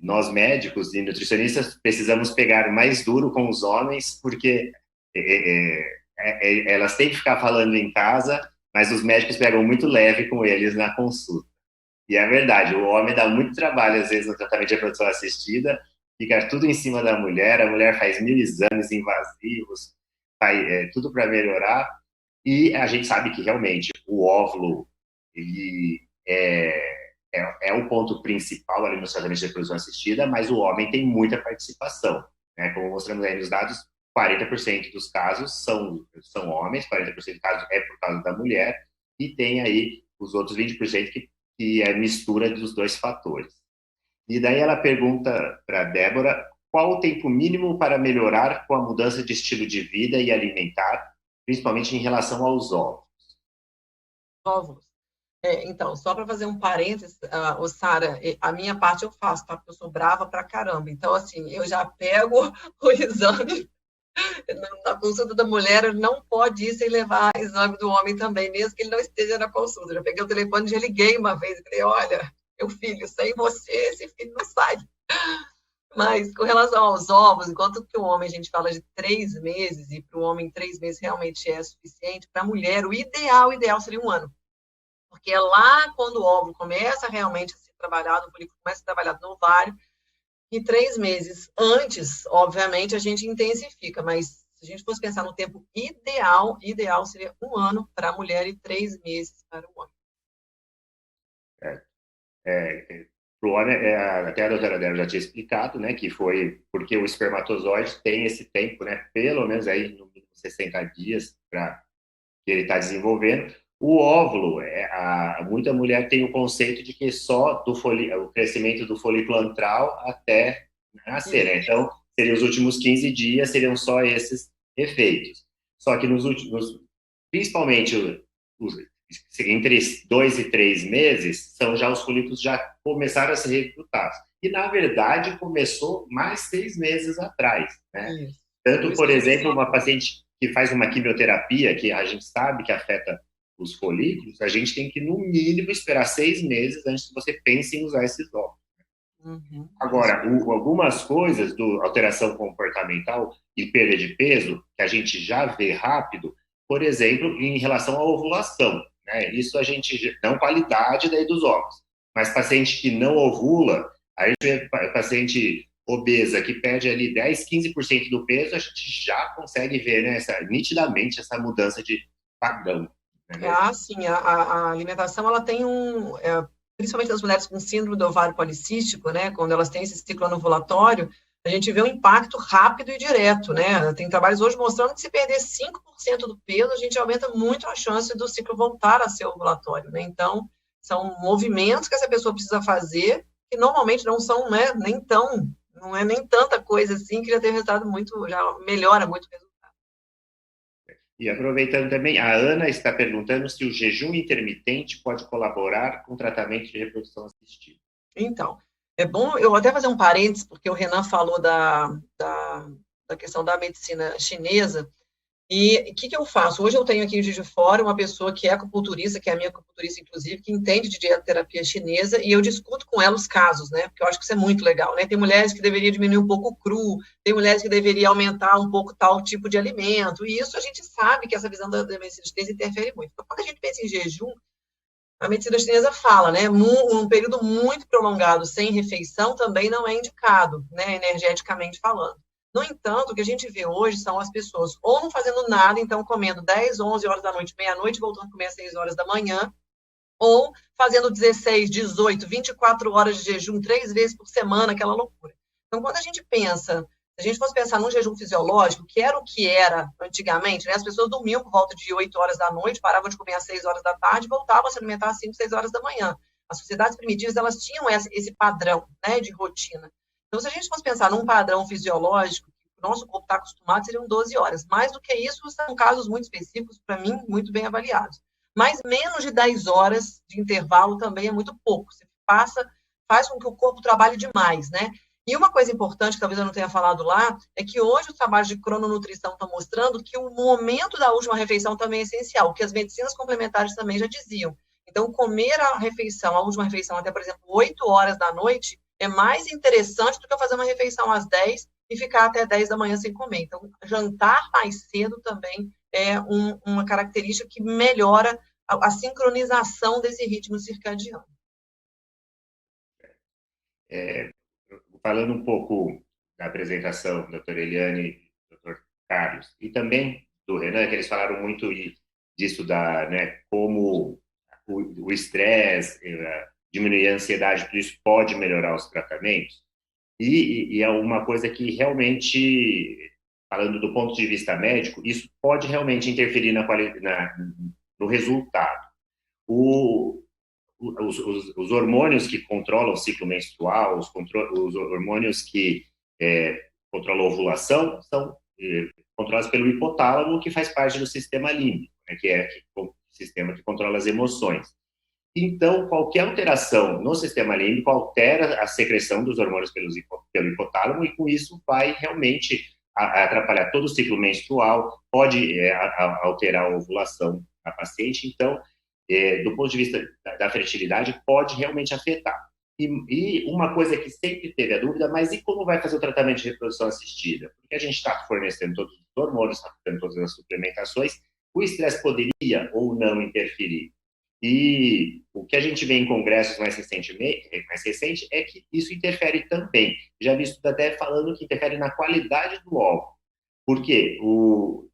[SPEAKER 2] nós médicos e nutricionistas precisamos pegar mais duro com os homens, porque elas têm que ficar falando em casa, mas os médicos pegam muito leve com eles na consulta. E é verdade, o homem dá muito trabalho, às vezes, no tratamento de reprodução assistida, fica tudo em cima da mulher, a mulher faz 1000 exames invasivos, faz tudo para melhorar, e a gente sabe que, realmente, o óvulo, ele é o ponto principal ali no tratamento de reprodução assistida, mas o homem tem muita participação, né? Como mostramos aí nos dados, 40% dos casos são homens, 40% dos casos é por causa da mulher, e tem aí os outros 20% que é mistura dos dois fatores. E daí ela pergunta para a Débora qual o tempo mínimo para melhorar com a mudança de estilo de vida e alimentar, principalmente em relação aos óvulos.
[SPEAKER 5] Óvulos. Então, só para fazer um parênteses, Sara, a minha parte eu faço, tá? Porque eu sou brava pra caramba. Então, assim, eu já pego o exame na consulta da mulher, não pode ir sem levar exame do homem também, mesmo que ele não esteja na consulta. Eu já peguei o telefone e já liguei uma vez e falei, olha, meu filho, sem você, esse filho não sai. Mas, com relação aos ovos, enquanto que o homem, a gente fala de 3 meses, e para o homem 3 meses realmente é suficiente, para a mulher, o ideal seria 1 ano. Porque é lá quando o óvulo começa realmente a ser trabalhado, o folículo começa a ser trabalhado no ovário, e 3 meses antes, obviamente, a gente intensifica, mas se a gente fosse pensar no tempo ideal seria 1 ano para a mulher e 3 meses para o homem.
[SPEAKER 2] Para o homem, até a doutora Débora já tinha explicado, né, que foi porque o espermatozoide tem esse tempo, né, pelo menos aí no mínimo 60 dias para que ele está desenvolvendo. O óvulo, muita mulher tem o conceito de que só o crescimento do folículo antral até nascer, né? Então, seriam os últimos 15 dias, seriam só esses efeitos. Só que principalmente entre 2 e 3 meses, são já os folículos já começaram a ser recrutados. E, na verdade, começou mais 6 meses atrás, né? Tanto, por exemplo, uma paciente que faz uma quimioterapia, que a gente sabe que afeta os folículos, a gente tem que, no mínimo, esperar 6 meses antes que você pense em usar esses óvulos. Uhum. Agora, algumas coisas do alteração comportamental e perda de peso, que a gente já vê rápido, por exemplo, em relação à ovulação, né? Isso a gente, não qualidade daí dos óvulos, mas paciente que não ovula, a gente vê paciente obesa que perde ali 10, 15% do peso, a gente já consegue ver, né, nitidamente essa mudança de padrão.
[SPEAKER 5] Sim, a alimentação, ela tem principalmente as mulheres com síndrome do ovário policístico, né, quando elas têm esse ciclo anovulatório, a gente vê um impacto rápido e direto, né, tem trabalhos hoje mostrando que se perder 5% do peso, a gente aumenta muito a chance do ciclo voltar a ser ovulatório, né, então, são movimentos que essa pessoa precisa fazer, que normalmente não são, né, não é nem tanta coisa assim, que já tem resultado já melhora muito o resultado.
[SPEAKER 2] E aproveitando também, a Ana está perguntando se o jejum intermitente pode colaborar com o tratamento de reprodução assistida.
[SPEAKER 5] Então, é bom eu até fazer um parênteses, porque o Renan falou da questão da medicina chinesa, e o que eu faço? Hoje eu tenho aqui em Juiz de Fora uma pessoa que é acupunturista, que é a minha acupunturista, inclusive, que entende de dietoterapia chinesa, e eu discuto com ela os casos, né? Porque eu acho que isso é muito legal, né? Tem mulheres que deveriam diminuir um pouco o cru, tem mulheres que deveriam aumentar um pouco tal tipo de alimento, e isso a gente sabe que essa visão da medicina chinesa interfere muito. Então, quando a gente pensa em jejum, a medicina chinesa fala, né? Um período muito prolongado sem refeição também não é indicado, né? Energeticamente falando. No entanto, o que a gente vê hoje são as pessoas ou não fazendo nada, então comendo 10, 11 horas da noite, meia-noite, voltando a comer às 6 horas da manhã, ou fazendo 16, 18, 24 horas de jejum 3 vezes por semana, aquela loucura. Então, quando a gente pensa, se a gente fosse pensar num jejum fisiológico, que era o que era antigamente, né? As pessoas dormiam por volta de 8 horas da noite, paravam de comer às 6 horas da tarde, voltavam a se alimentar às 5, 6 horas da manhã. As sociedades primitivas, elas tinham esse padrão, né, de rotina. Então, se a gente fosse pensar num padrão fisiológico, o nosso corpo está acostumado, seriam 12 horas. Mais do que isso, são casos muito específicos, para mim, muito bem avaliados. Mas menos de 10 horas de intervalo também é muito pouco. Você faz com que o corpo trabalhe demais, né? E uma coisa importante, que talvez eu não tenha falado lá, é que hoje os trabalhos de crononutrição estão mostrando que o momento da última refeição também é essencial, que as medicinas complementares também já diziam. Então, comer a última refeição, até, por exemplo, 8 horas da noite, é mais interessante do que fazer uma refeição às 10 e ficar até 10 da manhã sem comer. Então, jantar mais cedo também é uma característica que melhora a sincronização desse ritmo circadiano.
[SPEAKER 2] Falando um pouco da apresentação, doutora Eliane e doutor Carlos, e também do Renan, que eles falaram muito disso, né, como o estresse, diminuir a ansiedade, tudo isso pode melhorar os tratamentos. E é uma coisa que realmente, falando do ponto de vista médico, isso pode realmente interferir no resultado. Os hormônios que controlam o ciclo menstrual, os hormônios que controlam a ovulação, são controlados pelo hipotálamo, que faz parte do sistema límbico, né, que é o sistema que controla as emoções. Então, qualquer alteração no sistema límbico altera a secreção dos hormônios pelo hipotálamo e, com isso, vai realmente atrapalhar todo o ciclo menstrual, pode alterar a ovulação da paciente. Então, do ponto de vista da fertilidade, pode realmente afetar. E uma coisa que sempre teve a dúvida, mas e como vai fazer o tratamento de reprodução assistida? Porque a gente está fornecendo todos os hormônios, está fazendo todas as suplementações, o estresse poderia ou não interferir? E o que a gente vê em congressos mais recente é que isso interfere também. Já vi estudo até falando que interfere na qualidade do óvulo. Porque o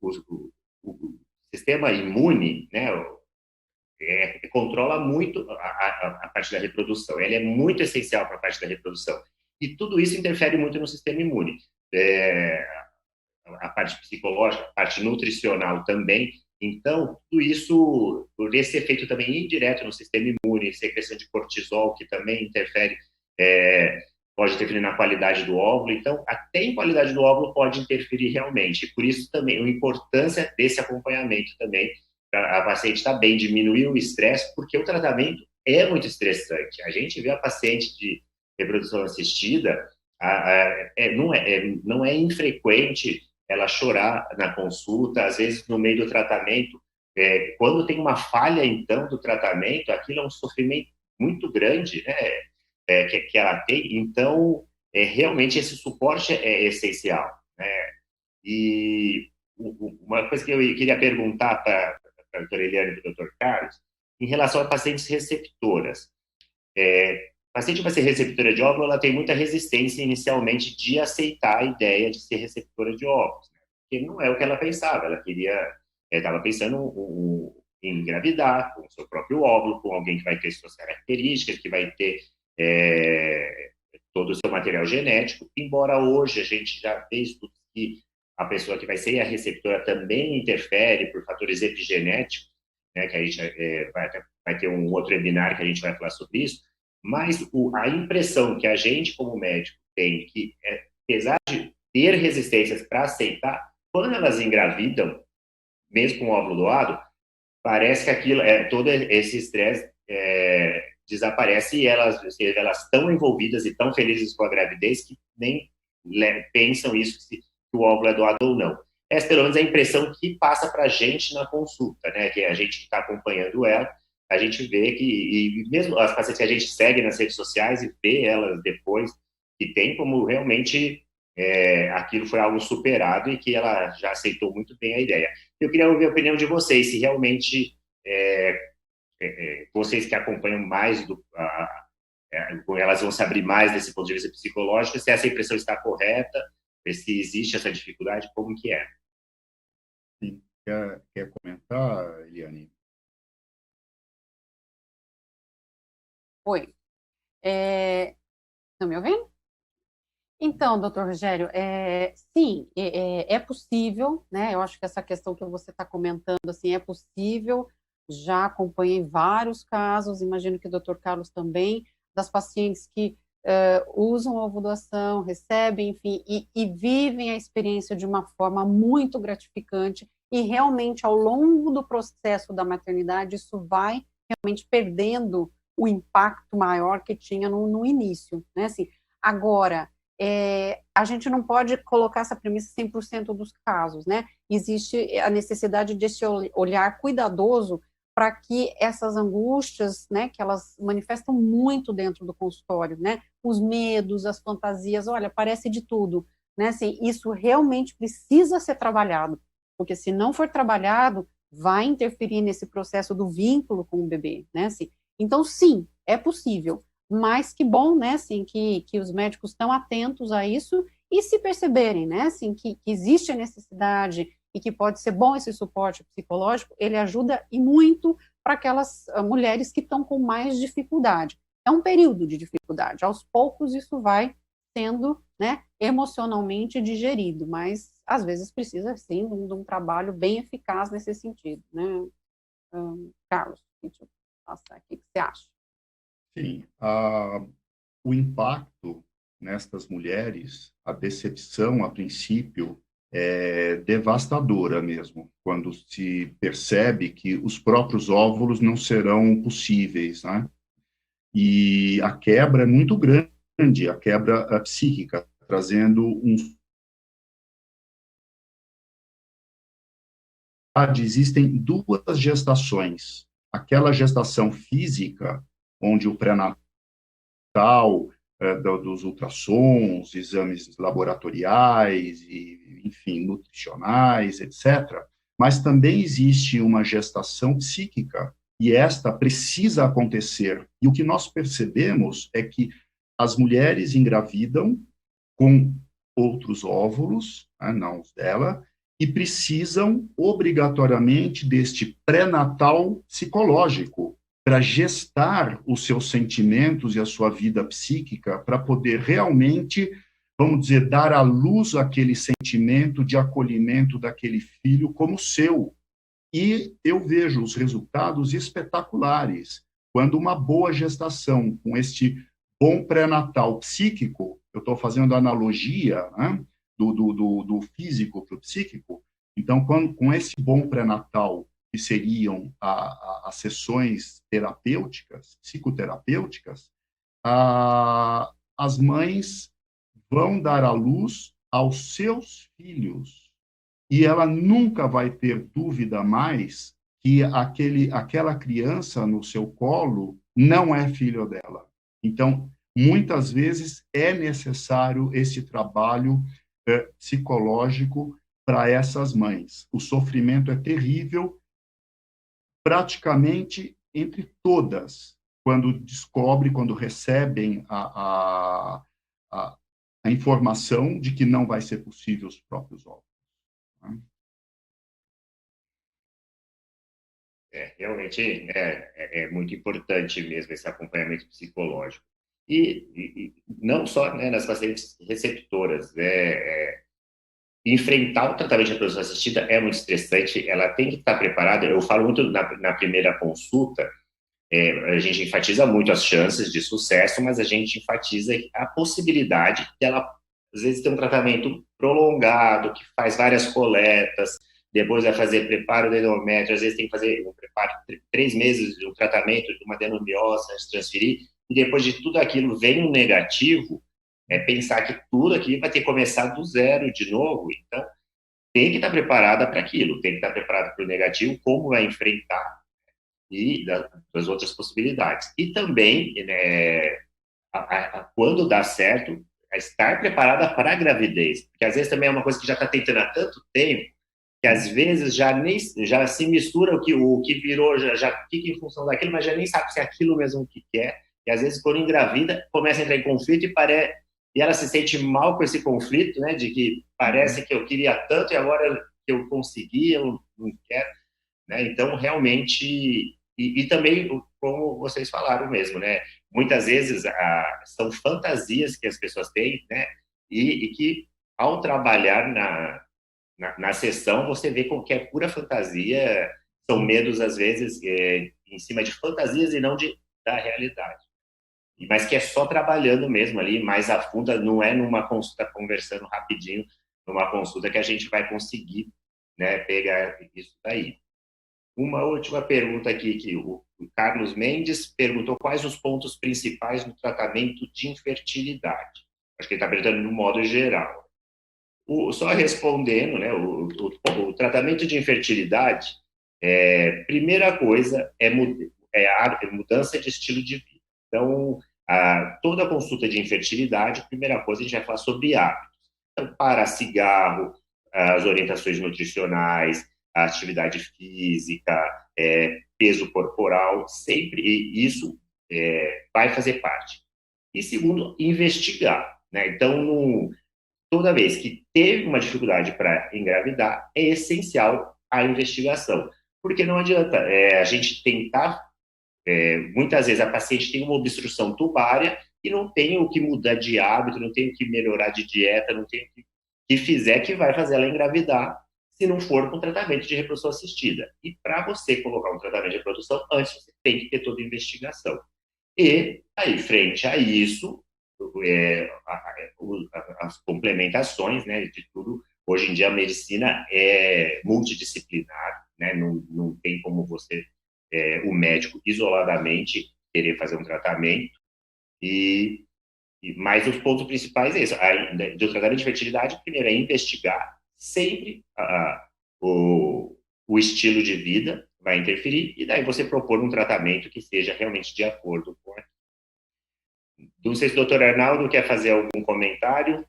[SPEAKER 2] sistema imune, né, controla muito a parte da reprodução. Ele é muito essencial para a parte da reprodução. E tudo isso interfere muito no sistema imune. A parte psicológica, a parte nutricional também. Então, tudo isso, por esse efeito também indireto no sistema imune, secreção de cortisol, que também interfere, pode interferir na qualidade do óvulo. Então, até em qualidade do óvulo pode interferir realmente. Por isso também, a importância desse acompanhamento também, para a paciente estar bem, diminuir o estresse, porque o tratamento é muito estressante. A gente vê a paciente de reprodução assistida, não é infrequente ela chorar na consulta, às vezes no meio do tratamento. Quando tem uma falha, então, do tratamento, aquilo é um sofrimento muito grande, né, que ela tem. Então, realmente, esse suporte é essencial, né? E uma coisa que eu queria perguntar para a doutora Eliane e para o doutor Carlos, em relação a pacientes receptoras. A paciente vai ser receptora de óvulo, ela tem muita resistência inicialmente de aceitar a ideia de ser receptora de óvulos, né? Porque não é o que ela pensava. Ela estava pensando em engravidar com o seu próprio óvulo, com alguém que vai ter suas características, que vai ter todo o seu material genético, embora hoje a gente já vê estudos que a pessoa que vai ser a receptora também interfere por fatores epigenéticos, né, que a gente vai ter um outro webinar que a gente vai falar sobre isso. Mas a impressão que a gente, como médico, tem, que apesar de ter resistências para aceitar, quando elas engravidam, mesmo com o óvulo doado, parece que todo esse estresse desaparece e elas estão envolvidas e tão felizes com a gravidez que nem pensam isso, se o óvulo é doado ou não. Essa, pelo menos, é a impressão que passa para a gente na consulta, né? Que a gente que está acompanhando ela, a gente vê que, e mesmo as pacientes que a gente segue nas redes sociais e vê elas depois, que tem como realmente aquilo foi algo superado e que ela já aceitou muito bem a ideia. Eu queria ouvir a opinião de vocês, se realmente vocês que acompanham mais, elas vão se abrir mais desse ponto de vista psicológico, se essa impressão está correta Se existe essa dificuldade, como que é?
[SPEAKER 3] Sim. Quer comentar, Eliane?
[SPEAKER 4] Oi. Estão me ouvindo? Então, doutor Rogério, sim, é possível, né? Eu acho que essa questão que você está comentando, assim, é possível. Já acompanhei vários casos, imagino que o doutor Carlos também, das pacientes que usam a ovodoação, recebem, enfim, e vivem a experiência de uma forma muito gratificante, e realmente, ao longo do processo da maternidade, isso vai realmente perdendo o impacto maior que tinha no início, né? Assim, agora, a gente não pode colocar essa premissa 100% dos casos, né? Existe a necessidade desse olhar cuidadoso para que essas angústias, né, que elas manifestam muito dentro do consultório, né? Os medos, as fantasias, olha, parece de tudo, né? Assim, isso realmente precisa ser trabalhado, porque se não for trabalhado, vai interferir nesse processo do vínculo com o bebê, né? Assim, então, sim, é possível. Mas que bom, né, assim, que os médicos estão atentos a isso e se perceberem, né, assim, que existe a necessidade e que pode ser bom esse suporte psicológico, ele ajuda e muito para aquelas mulheres que estão com mais dificuldade. É um período de dificuldade, aos poucos isso vai sendo, né, emocionalmente digerido, mas às vezes precisa, sim, de um trabalho bem eficaz nesse sentido, né. Carlos, deixa eu passar aqui, o que você acha?
[SPEAKER 3] Sim. O impacto nestas mulheres, a decepção, a princípio, é devastadora mesmo, quando se percebe que os próprios óvulos não serão possíveis, né? E a quebra é muito grande, a quebra psíquica, trazendo existem duas gestações. Aquela gestação física, onde o pré-natal, dos ultrassons, exames laboratoriais, e, enfim, nutricionais, etc. Mas também existe uma gestação psíquica, e esta precisa acontecer. E o que nós percebemos é que as mulheres engravidam com outros óvulos, né, não os dela, e precisam obrigatoriamente deste pré-natal psicológico para gestar os seus sentimentos e a sua vida psíquica, para poder realmente, vamos dizer, dar à luz aquele sentimento de acolhimento daquele filho como seu. E eu vejo os resultados espetaculares quando uma boa gestação, com este bom pré-natal psíquico, eu estou fazendo analogia, né, do físico para o psíquico, então, com esse bom pré-natal, que seriam as sessões terapêuticas, psicoterapêuticas, as mães vão dar à luz aos seus filhos, e ela nunca vai ter dúvida mais que aquela criança no seu colo não é filho dela. Então, muitas vezes é necessário esse trabalho psicológico para essas mães. O sofrimento é terrível, praticamente entre todas, quando recebem a informação de que não vai ser possível os próprios óvulos.
[SPEAKER 2] Realmente é muito importante mesmo esse acompanhamento psicológico. E não só, né, nas pacientes receptoras, enfrentar o tratamento de reprodução assistida é muito estressante, ela tem que estar preparada. Eu falo muito na primeira consulta, a gente enfatiza muito as chances de sucesso, mas a gente enfatiza a possibilidade dela, às vezes, ter um tratamento prolongado, que faz várias coletas, depois vai fazer preparo do endométrio, às vezes tem que fazer um preparo 3 meses de um tratamento de uma adenomiose antes de transferir, e depois de tudo aquilo vem um negativo, pensar que tudo aqui vai ter que começar do zero de novo. Então, tem que estar preparada para aquilo, tem que estar preparada para o negativo, como vai enfrentar, e das outras possibilidades. E também, né, quando dá certo, estar preparada para a gravidez, porque às vezes também é uma coisa que já está tentando há tanto tempo, que às vezes já se mistura o que virou, já fica em função daquilo, mas já nem sabe se é aquilo mesmo que quer, e às vezes quando engravida, começa a entrar em conflito e e ela se sente mal com esse conflito, né, de que parece que eu queria tanto e agora que eu consegui, eu não quero, né? Então, realmente, e também, como vocês falaram mesmo, né, muitas vezes são fantasias que as pessoas têm, né, e que ao trabalhar na sessão, você vê como que é pura fantasia, são medos, às vezes, em cima de fantasias e não da realidade. Mas que é só trabalhando mesmo ali, mais a fundo, não é numa consulta conversando rapidinho, numa consulta que a gente vai conseguir, né, pegar isso daí. Uma última pergunta aqui, que o Carlos Mendes perguntou quais os pontos principais no tratamento de infertilidade. Acho que ele está perguntando no modo geral. Só respondendo, né, o tratamento de infertilidade, primeira coisa é a mudança de estilo de vida. Então, toda consulta de infertilidade, a primeira coisa, a gente vai falar sobre hábitos. Então, parar cigarro, as orientações nutricionais, a atividade física, peso corporal, sempre isso vai fazer parte. E segundo, investigar, né? Então, toda vez que teve uma dificuldade para engravidar, é essencial a investigação. Porque não adianta a gente tentar, muitas vezes a paciente tem uma obstrução tubária e não tem o que mudar de hábito, não tem o que melhorar de dieta, não tem o que fizer que vai fazer ela engravidar, se não for com tratamento de reprodução assistida. E para você colocar um tratamento de reprodução, antes você tem que ter toda a investigação. E aí, frente a isso, as complementações, né, de tudo. Hoje em dia a medicina é multidisciplinar, né, não tem como você, o médico isoladamente querer fazer um tratamento, mas os pontos principais é isso. Do tratamento de fertilidade, primeiro é investigar sempre o estilo de vida vai interferir, e daí você propor um tratamento que seja realmente de acordo com a... Não sei se o doutor Arnaldo quer fazer algum comentário.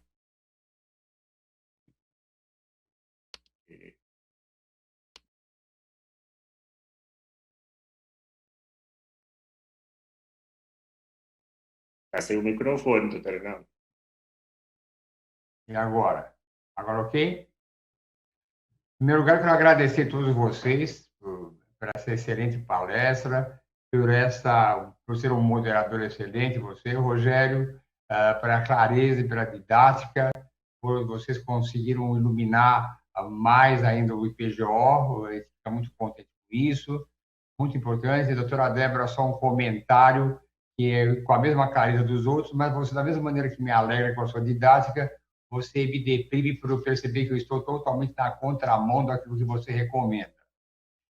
[SPEAKER 2] Está sem o microfone, doutor Arnaldo.
[SPEAKER 1] E agora? Agora ok? Em primeiro lugar, quero agradecer a todos vocês por essa excelente palestra, por ser um moderador excelente, você, Rogério, pela clareza e pela didática, por vocês conseguiram iluminar mais ainda o IPGO, a gente fica muito contente com isso, muito importante. Doutora Débora, só um comentário, que é com a mesma clareza dos outros, mas você, da mesma maneira que me alegra com a sua didática, você me deprime por eu perceber que eu estou totalmente na contramão daquilo que você recomenda.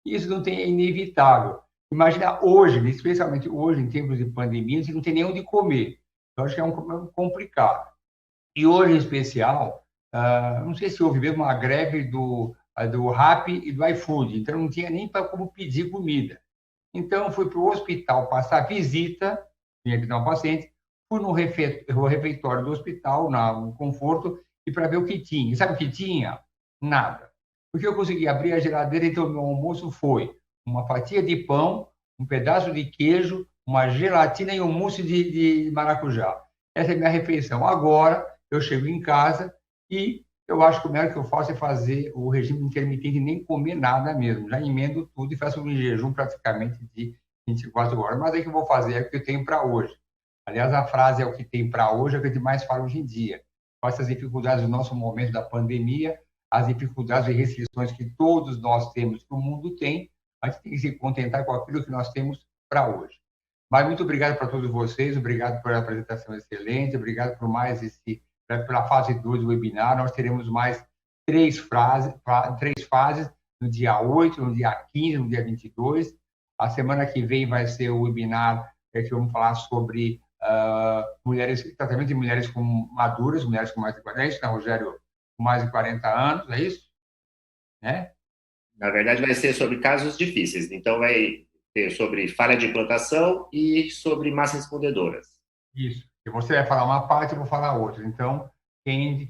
[SPEAKER 1] Isso não tem, é inevitável. Imagina hoje, especialmente hoje, em tempos de pandemia, você não tem nem onde comer. Eu acho que é um problema complicado. E hoje, em especial, não sei se houve mesmo uma greve do Rappi e do iFood, então não tinha nem como pedir comida. Então, fui para o hospital passar visita, tinha que dar um paciente, fui no refeitório do hospital, no conforto, e para ver o que tinha. E sabe o que tinha? Nada. Porque eu consegui abrir a geladeira, então meu almoço foi uma fatia de pão, um pedaço de queijo, uma gelatina e um mousse de maracujá. Essa é a minha refeição. Agora, eu chego em casa e eu acho que o melhor que eu faço é fazer o regime intermitente e nem comer nada mesmo. Já emendo tudo e faço um jejum praticamente de 24 horas. Mas é que eu vou fazer, é o que eu tenho para hoje. Aliás, a frase é o que tem para hoje, é o que a gente mais fala hoje em dia. Com essas dificuldades do nosso momento da pandemia, as dificuldades e restrições que todos nós temos, que o mundo tem, a gente tem que se contentar com aquilo que nós temos para hoje. Mas muito obrigado para todos vocês, obrigado pela apresentação excelente, obrigado por mais pela fase 2 do webinar. Nós teremos mais três fases, no dia 8, no dia 15, no dia 22. A semana que vem vai ser o webinar que vamos falar sobre tratamento de mulheres maduras, mulheres com mais de 40, né, Rogério? Com mais de 40 anos, é isso? Né?
[SPEAKER 2] Na verdade, vai ser sobre casos difíceis. Então, vai ter sobre falha de implantação e sobre massas respondedoras.
[SPEAKER 1] Isso. E você vai falar uma parte, eu vou falar outra. Então, quem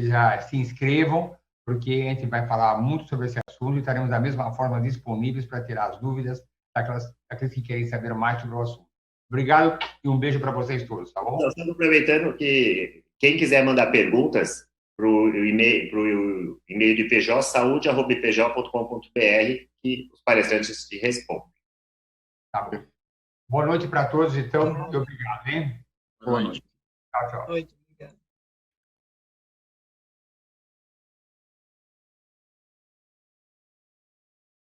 [SPEAKER 1] já se inscrevam, porque a gente vai falar muito sobre esse assunto e estaremos da mesma forma disponíveis para tirar as dúvidas daqueles que querem saber mais sobre o assunto. Obrigado e um beijo para vocês todos, tá bom?
[SPEAKER 2] Então, aproveitando que quem quiser mandar perguntas para o e-mail do IPJ, saúde@ipj.com.br, que os palestrantes te respondem.
[SPEAKER 1] Tá bom. Boa noite para todos, então, e obrigado, hein?
[SPEAKER 3] Boa noite.
[SPEAKER 1] Tchau, tchau.
[SPEAKER 5] Oi.